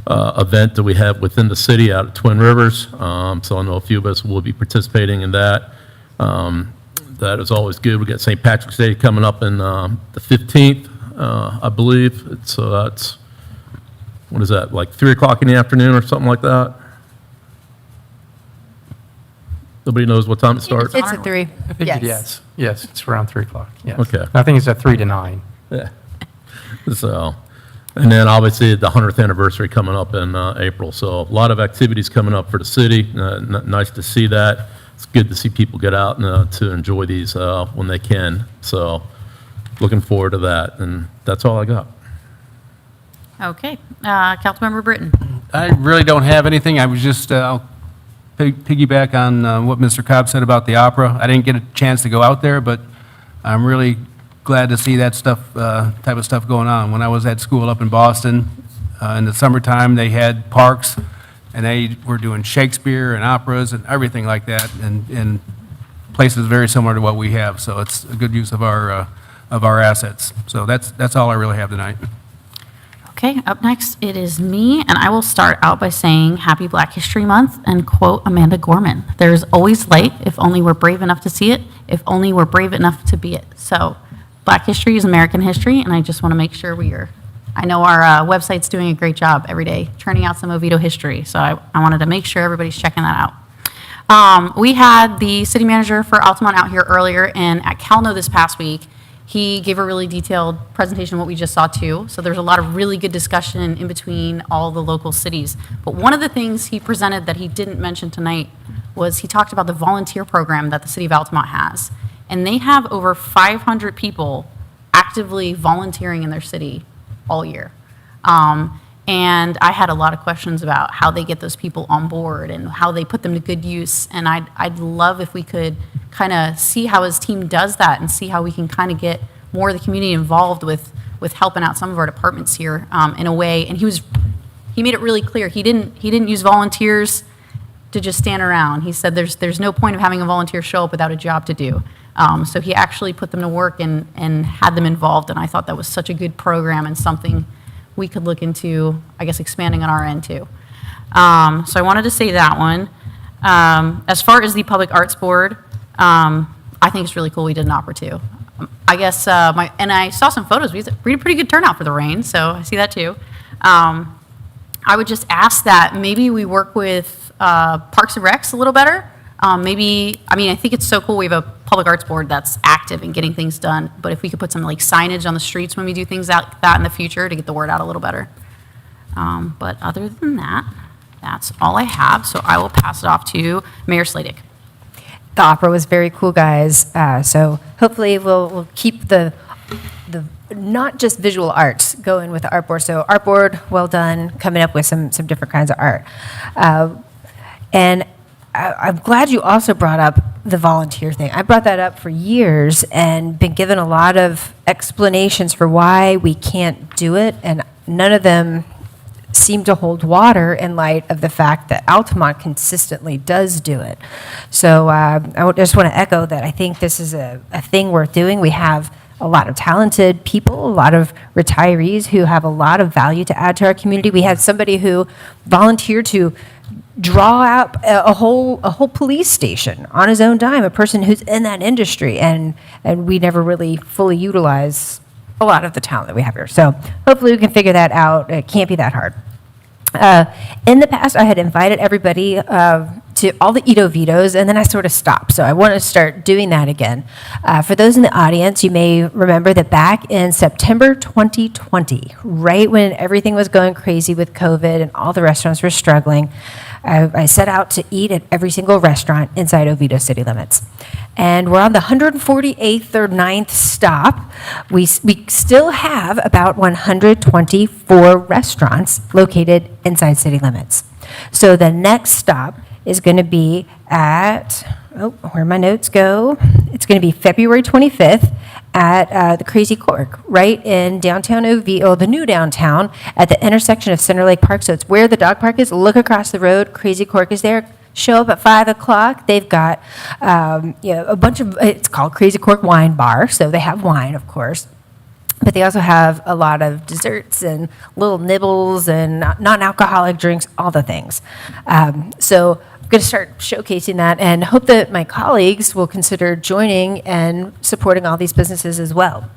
event that we have within the city out at Twin Rivers. So I know a few of us will be participating in that. That is always good. We got St. Patrick's Day coming up in the 15th, I believe. So that's, what is that, like 3 o'clock in the afternoon or something like that? Nobody knows what time it starts? It's at 3. I think yes, it's around 3 o'clock, yes. Okay. I think it's at 3 to 9. Yeah. So, and then obviously the 100th anniversary coming up in April. So a lot of activities coming up for the city. Nice to see that. It's good to see people get out and to enjoy these when they can. So looking forward to that. And that's all I got. Okay. Councilmember Britton. I really don't have anything. I was just, I'll piggyback on what Mr. Cobb said about the opera. I didn't get a chance to go out there, but I'm really glad to see that stuff, type of stuff going on. When I was at school up in Boston, in the summertime, they had parks, and they were doing Shakespeare and operas and everything like that, and places very similar to what we have. So it's a good use of our assets. So that's all I really have tonight. Okay, up next, it is me, and I will start out by saying Happy Black History Month and quote Amanda Gorman. There is always light if only we're brave enough to see it, if only we're brave enough to be it. So Black history is American history, and I just want to make sure I know our website's doing a great job every day turning out some Oviedo history, so I wanted to make sure everybody's checking that out. We had the city manager for Altamont out here earlier, and at CalNo this past week, he gave a really detailed presentation of what we just saw too. So there's a lot of really good discussion in between all the local cities. But one of the things he presented that he didn't mention tonight was he talked about the volunteer program that the city of Altamont has. And they have over 500 people actively volunteering in their city all year. And I had a lot of questions about how they get those people on board and how they put them to good use. And I'd love if we could kind of see how his team does that and see how we can kind of get more of the community involved with helping out some of our departments here in a way. And he made it really clear. He didn't use volunteers to just stand around. He said there's no point of having a volunteer show up without a job to do. So he actually put them to work and had them involved. And I thought that was such a good program and something we could look into, I guess, expanding on our end too. So I wanted to say that one. As far as the Public Arts Board, I think it's really cool we did an opera too. I guess, and I saw some photos. We had a pretty good turnout for the rain, so I see that too. I would just ask that maybe we work with Parks and Recs a little better. I think it's so cool we have a Public Arts Board that's active and getting things done, but if we could put some like signage on the streets when we do things like that in the future to get the word out a little better. But other than that, that's all I have, so I will pass it off to Mayor Sladik. The opera was very cool, guys. So hopefully we'll keep the not just visual arts going with the art board. So art board, well done, coming up with some different kinds of art. And I'm glad you also brought up the volunteer thing. I brought that up for years and been given a lot of explanations for why we can't do it, and none of them seem to hold water in light of the fact that Altamont consistently does do it. So I just want to echo that I think this is a thing worth doing. We have a lot of talented people, a lot of retirees who have a lot of value to add to our community. We had somebody who volunteered to draw out a whole police station on his own dime, a person who's in that industry, and we never really fully utilize a lot of the talent that we have here. So hopefully we can figure that out. It can't be that hard. In the past, I had invited everybody to all the Edo Vetoes, and then I sort of stopped. So I want to start doing that again. For those in the audience, you may remember that back in September 2020, right when everything was going crazy with COVID and all the restaurants were struggling, I set out to eat at every single restaurant inside Oviedo city limits. And we're on the 148th or 9th stop. We still have about 124 restaurants located inside city limits. So the next stop is going to be at, where my notes go, it's going to be February 25th at the Crazy Cork, right in downtown Oviedo, the new downtown, at the intersection of Center Lake Park. So it's where the dog park is. Look across the road, Crazy Cork is there. Show up at 5 o'clock. They've got a bunch of, it's called Crazy Cork Wine Bar, so they have wine, of course. but they also have a lot of desserts and little nibbles and non-alcoholic drinks, all the things. So I'm going to start showcasing that and hope that my colleagues will consider joining and supporting all these businesses as well.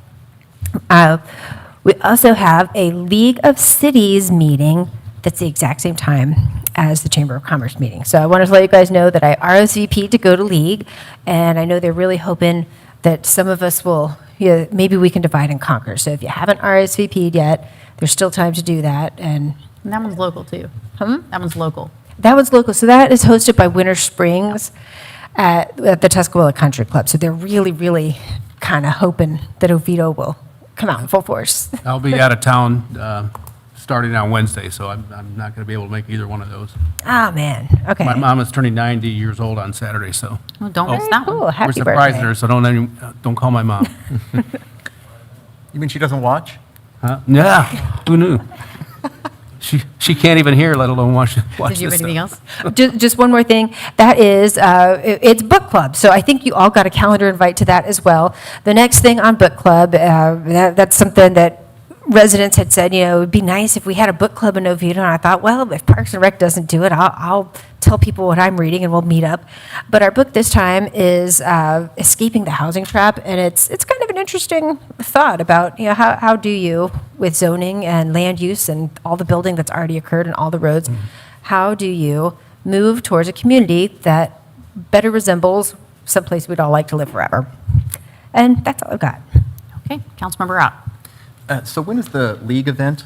We also have a League of Cities meeting that's the exact same time as the Chamber of Commerce meeting. So I wanted to let you guys know that I RSVP'd to go to League, and I know they're really hoping that some of us will, maybe we can divide and conquer. So if you haven't RSVP'd yet, there's still time to do that. And that one's local, too. That one's local. that one's local. So that is hosted by Winter Springs at the Tuscaloosa Country Club. So they're really, really kind of hoping that Oviedo will come out in full force. I'll be out of town starting on Wednesday, so I'm not going to be able to make either one of those. Oh, man. Okay. My mom is turning 90 years old on Saturday, so. Well, don't miss that one. Cool. Happy We're surprising birthday. her, so don't call my mom. You mean she doesn't watch? Huh? Yeah, who knew? She can't even hear, let alone watch Did this you have anything stuff. else? Just one more thing. That is, it's book club. So I think you all got a calendar invite to that as well. The next thing on book club, that's something that residents had said, it would be nice if we had a book club in Oviedo. And I thought, well, if Parks and Rec doesn't do it, I'll tell people what I'm reading and we'll meet up. But our book this time is Escaping the Housing Trap. And it's kind of an interesting thought about, how do you, with zoning and land use and all the building that's already occurred and all the roads, how do you move towards a community that better resembles someplace we'd all like to live forever? And that's all I've got. Okay, Councilmember Ott. So when is the league event?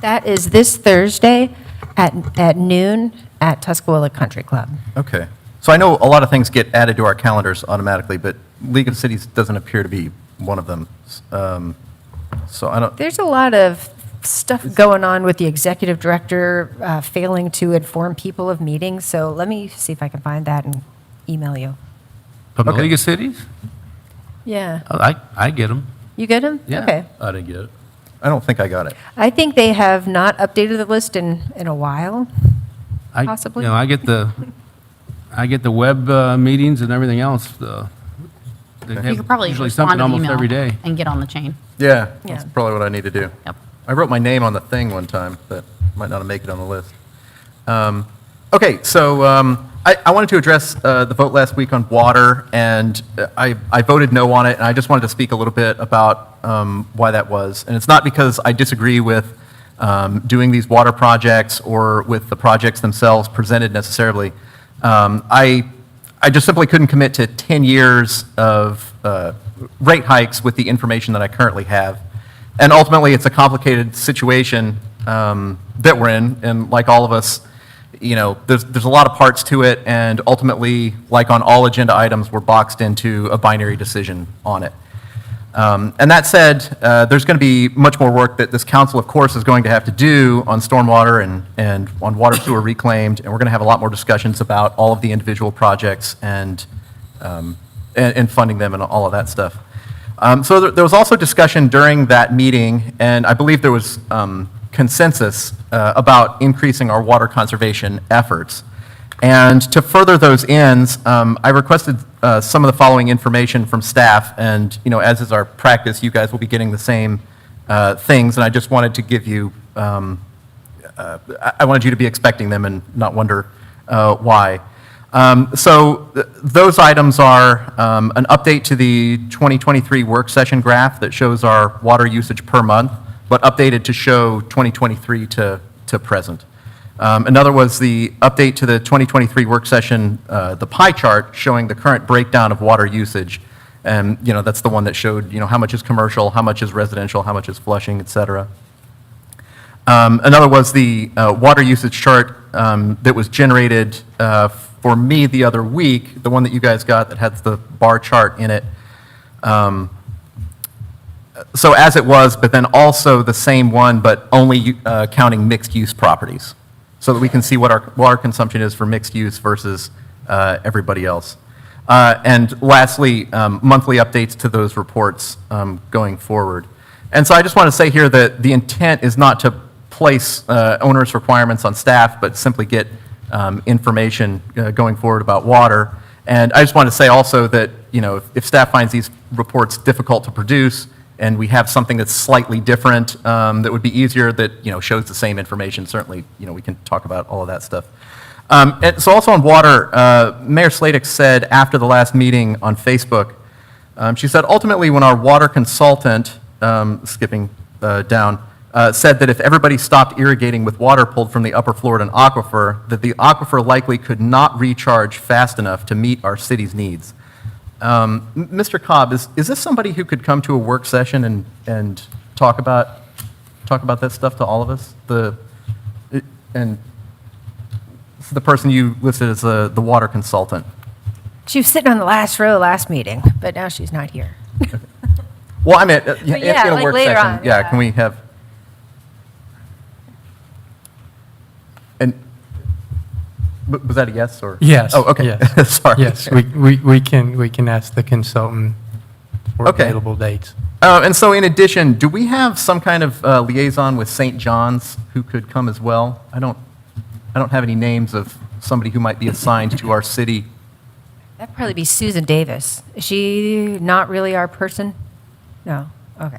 That is this Thursday at noon at Tuscaloosa Country Club. Okay. So I know a lot of things get added to our calendars automatically, but League of Cities doesn't appear to be one of them. So I don't, There's a lot of stuff going on with the executive director failing to inform people of meetings, so let me see if I can find that and email you. From the Okay. League of Cities? Yeah. I get them. You get them? Yeah. Okay. I didn't get it. I don't think I got it. I think they have not updated the list in a while. Possibly. I get the web meetings and everything else. They You have could probably usually respond something to the almost email every day. and get on the chain. Yeah, that's Yeah. probably what I need to do. Yep. I wrote my name on the thing one time, but might not make it on the list. Okay, so I wanted to address the vote last week on water, and I voted no on it, and I just wanted to speak a little bit about why that was. And it's not because I disagree with doing these water projects or with the projects themselves presented necessarily. I just simply couldn't commit to 10 years of rate hikes with the information that I currently have. And ultimately, it's a complicated situation that we're in, and like all of us, there's a lot of parts to it, and ultimately, like on all agenda items, we're boxed into a binary decision on it. And that said, there's going to be much more work that this council, of course, is going to have to do on stormwater and on water sewer reclaimed, and we're going to have a lot more discussions about all of the individual projects and funding them and all of that stuff. So there was also discussion during that meeting, and I believe there was consensus about increasing our water conservation efforts. And to further those ends, I requested some of the following information from staff, and as is our practice, you guys will be getting the same things, and I just wanted to give you, I wanted you to be expecting them and not wonder why. So those items are an update to the 2023 work session graph that shows our water usage per month, but updated to show 2023 to present. Another was the update to the 2023 work session, the pie chart showing the current breakdown of water usage. And, that's the one that showed, how much is commercial, how much is residential, how much is flushing, et cetera. Another was the water usage chart that was generated for me the other week, the one that you guys got that has the bar chart in it. So as it was, but then also the same one, but only counting mixed-use properties, so that we can see what our water consumption is for mixed use versus everybody else. And lastly, monthly updates to those reports going forward. And so I just want to say here that the intent is not to place onerous requirements on staff, but simply get information going forward about water. And I just want to say also that, if staff finds these reports difficult to produce, and we have something that's slightly different, that would be easier, that, shows the same information, certainly, we can talk about all of that stuff. And so also on water, Mayor Sladik said after the last meeting on Facebook, she said, ultimately, when our water consultant, skipping down, said that if everybody stopped irrigating with water pulled from the upper Floridan aquifer, that the aquifer likely could not recharge fast enough to meet our city's needs. Mr. Cobb, is this somebody who could come to a work session and talk about that stuff to all of us? And this is the person you listed as the water consultant. She was sitting on the last row last meeting, but now she's not here. Well, I mean, yeah, in a like work later session, on, yeah, yeah. can we have? And was that a yes or? Yes. Oh, okay. Yes. Sorry. Yes, we can ask the consultant for Okay. available dates. And so in addition, do we have some kind of liaison with St. John's who could come as well? I don't have any names of somebody who might be assigned to our city. That'd probably be Susan Davis. Is she not really our person? No? Okay.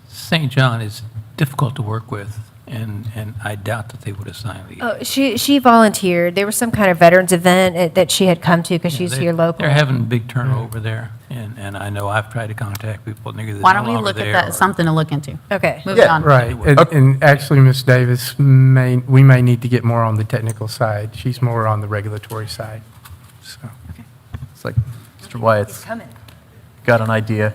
St. John is difficult to work with, and I doubt that they would assign the. Oh, she volunteered. There was some kind of veterans event that she had come to because she's here local. They're having a big turnover there, and I know I've tried to contact people, and they're Why no don't we longer look at there, that or- as something to look into? Okay. Moving Yeah. on. Right, and actually, Ms. Davis, we may need to get more on the technical side. She's more on the regulatory side, so. It's like Mr. Wyatt's Coming. got an idea.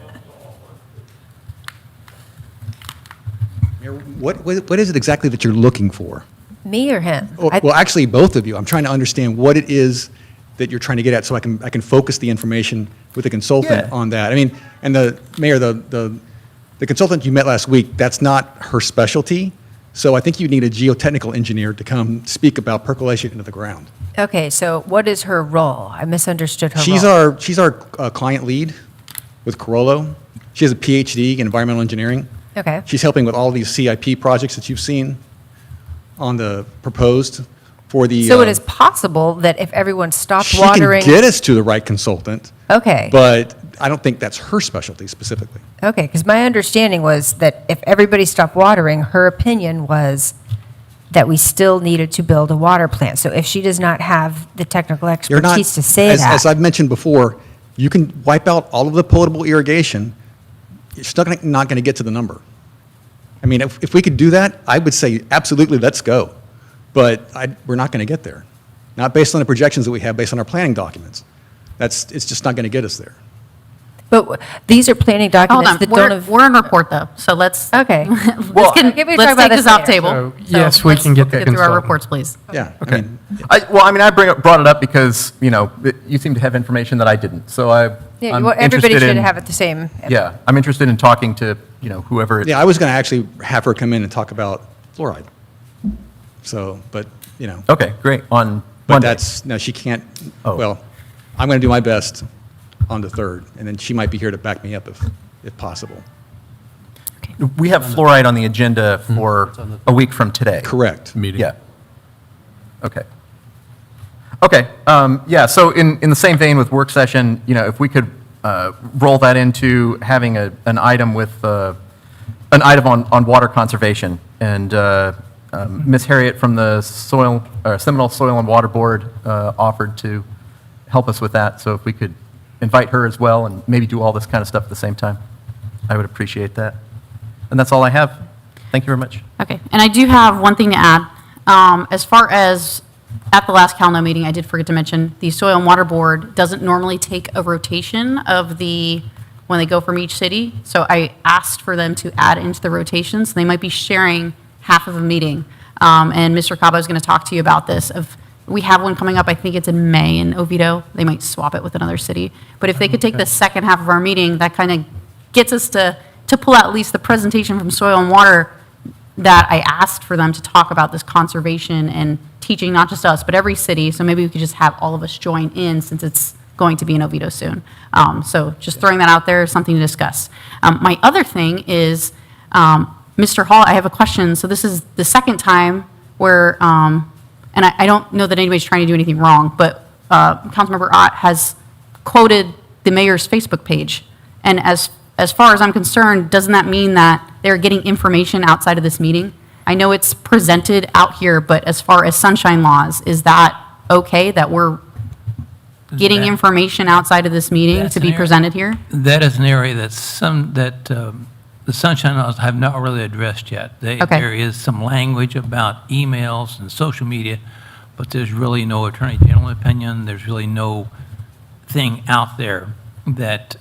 What is it exactly that you're looking for? Me or him? Well, actually, both of you. I'm trying to understand what it is that you're trying to get at, so I can focus the information with the consultant Yeah. on that. I mean, and the mayor, the consultant you met last week, that's not her specialty. So I think you need a geotechnical engineer to come speak about percolation into the ground. Okay, so what is her role? I misunderstood her She's role. our client lead with Corollo. She has a PhD in environmental engineering. Okay. She's helping with all these CIP projects that you've seen on the proposed for the. So it is possible that if everyone stopped She watering. can get us to the right consultant. Okay. But I don't think that's her specialty specifically. Okay, because my understanding was that if everybody stopped watering, her opinion was that we still needed to build a water plant. So if she does not have the technical You're not, expertise to say as, that. as I've mentioned before, you can wipe out all of the potable irrigation. You're still not going to get to the number. I mean, if we could do that, I would say absolutely, let's go. But we're not going to get there. Not based on the projections that we have, based on our planning documents. It's just not going to get us there. But these are planning Hold documents on, that don't have. we're in report though, so let's. Okay. Let's Maybe we talk take about this this off later. table. So, So yes, we let's can get the Get through our consultant. reports, please. Yeah. Okay. I mean, I brought it up because, you seem to have information that I didn't. So Yeah, I'm well, everybody interested should in- have it the same. Yeah, I'm interested in talking to, whoever. yeah, I was going to actually have her come in and talk about fluoride. So, but, Okay, great. On but Monday. no, she can't, Oh. well, I'm going to do my best on the 3rd, and then she might be here to back me up if possible. We have fluoride on the agenda for a week from today. Correct. Meeting. Yeah. Okay. Okay, yeah, so in the same vein with work session, if we could roll that into having an item with, an item on water conservation. And Ms. Harriet from the Seminole Soil and Water Board offered to help us with that. So if we could invite her as well and maybe do all this kind of stuff at the same time, I would appreciate that. And that's all I have. Thank you very much. Okay, and I do have one thing to add. As far as at the last CalNo meeting, I did forget to mention, the Soil and Water Board doesn't normally take a rotation of when they go from each city. So I asked for them to add into the rotations. They might be sharing half of a meeting. And Mr. Cabo is going to talk to you about this. We have one coming up, I think it's in May in Oviedo. They might swap it with another city. But if they could take the second half of our meeting, that kind of gets us to pull out at least the presentation from Soil and Water that I asked for them to talk about this conservation and teaching not just us, but every city. So maybe we could just have all of us join in since it's going to be in Oviedo soon. So just throwing that out there, something to discuss. My other thing is, Mr. Hall, I have a question. So this is the second time where, and I don't know that anybody's trying to do anything wrong, but Councilmember Ott has quoted the mayor's Facebook page. And as as far as I'm concerned, doesn't that mean that they're getting information outside of this meeting? I know it's presented out here, but as far as sunshine laws, is that okay that we're getting That- information outside of this meeting That's to an be area- presented here? That is an area the sunshine laws have not really addressed yet. Okay. There is some language about emails and social media, but there's really no Attorney General opinion. There's really no thing out there that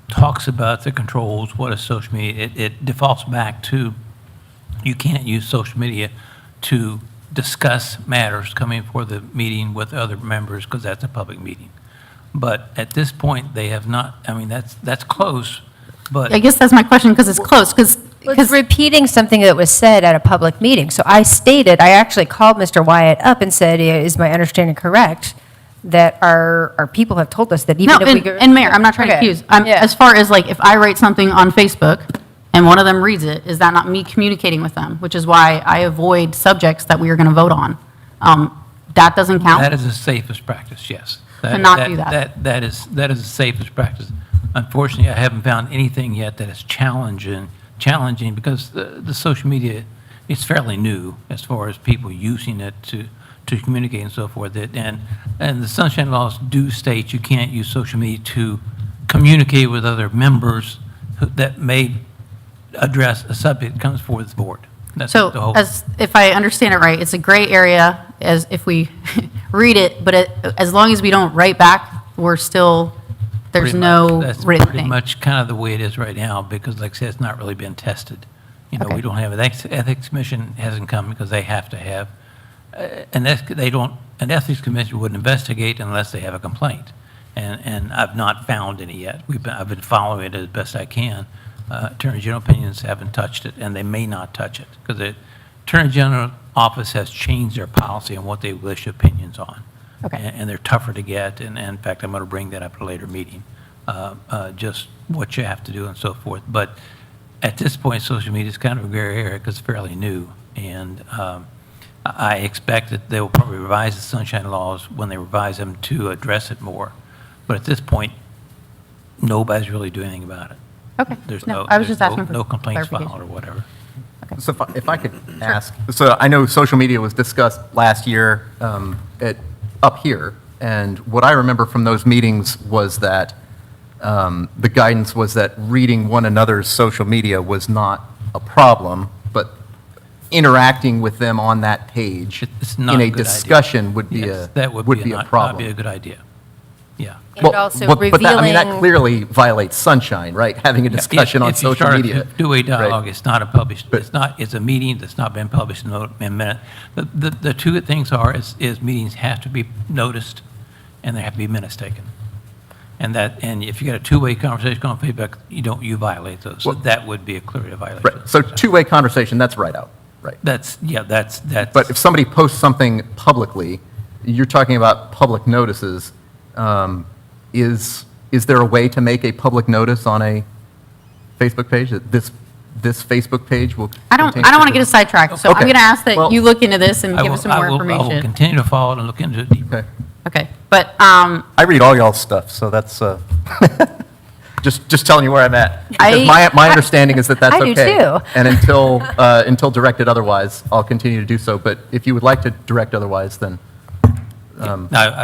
talks about the controls, what is social media. It defaults back to you can't use social media to discuss matters coming before the meeting with other members because that's a public meeting. But at this point, they have not, I mean, that's close, but. I guess that's my question, because it's close, because, It's repeating something that was said at a public meeting. So I actually called Mr. Wyatt up and said, is my understanding correct, that our people have told us that even no, if we and, go. and Mayor, I'm not trying to Okay. accuse. Yeah. As far as like, if I write something on Facebook and one of them reads it, is that not me communicating with them? Which is why I avoid subjects that we are going to vote on. That doesn't count? That is the safest practice, yes. To not do that. That is the safest practice. Unfortunately, I haven't found anything yet that is challenging because the social media is fairly new as far as people using it to communicate and so forth. And the sunshine laws do state you can't use social media to communicate with other members that may address a subject that comes forward the board. That's the So, whole. if I understand it right, it's a gray area as if we read it, but as long as we don't write back, we're still, there's Pretty no much. That's written pretty thing. much kind of the way it is right now, because like I said, it's not really been tested. You know, Okay. we don't have, Ethics Commission hasn't come because they have to have, an Ethics Commission wouldn't investigate unless they have a complaint. And I've not found any yet. I've been following it as best I can. Attorney General opinions haven't touched it, and they may not touch it, because the Attorney General office has changed their policy on what they wish opinions on. Okay. And they're tougher to get, and in fact, I'm going to bring that up at a later meeting, just what you have to do and so forth. But at this point, social media is kind of a gray area because it's fairly new, and I expect that they will probably revise the sunshine laws when they revise them to address it more. But at this point, nobody's really doing anything about it. Okay. There's No, no, I was there's just asking for no complaints clarification. filed or whatever. So if I could ask, so I know social media was discussed last year up here, and what I remember from those meetings was that the guidance was that reading one another's social media was not a problem, but interacting with them on that page It's not in a a good idea. discussion would be Yes, a, that would be a not problem. be a good idea. Yeah. And also but that, I mean, that revealing- clearly violates sunshine, right? Having a discussion on social media. If you start a two-way dialogue, Right. it's not a published, But- it's not, it's a meeting that's not been published in minute. The two things is meetings have to be noticed, and there have to be minutes taken. And if you got a two-way conversation on Facebook, you violate those. So Well- that would be a clear violation. Right, so two-way conversation, that's right out, right? That's. But if somebody posts something publicly, you're talking about public notices, is there a way to make a public notice on a Facebook page that this Facebook page will I don't contain want to get us sidetracked, so I'm Okay. going to ask that Well- you look into this and I give will- us some more I will information. continue to follow it and look into it deeper. Okay. Okay, but, I read all y'all's stuff, so that's, just telling you where I'm at. Because I- my understanding is that that's I do okay. too. And until directed otherwise, I'll continue to do so. But if you would like to direct otherwise, then I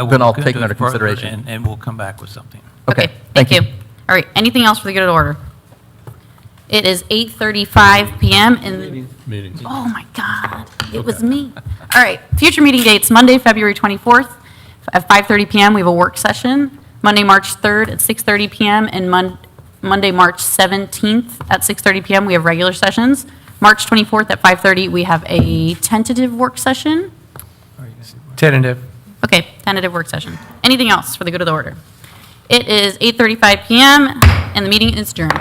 will then I'll look take into it under it further, consideration. and we'll come back with something. okay, thank you. All right, anything else for the good of the order? It is 8:35 PM and, Meetings. oh my God, it was me. All right, future meeting dates, Monday, February 24th at 5:30 PM, we have a work session. Monday, March 3rd at 6:30 PM, and Monday, March 17th at 6:30 PM, we have regular sessions. March 24th at 5:30, we have a tentative work session. Tentative. Okay, tentative work session. Anything else for the good of the order? It is 8:35 PM, and the meeting is adjourned.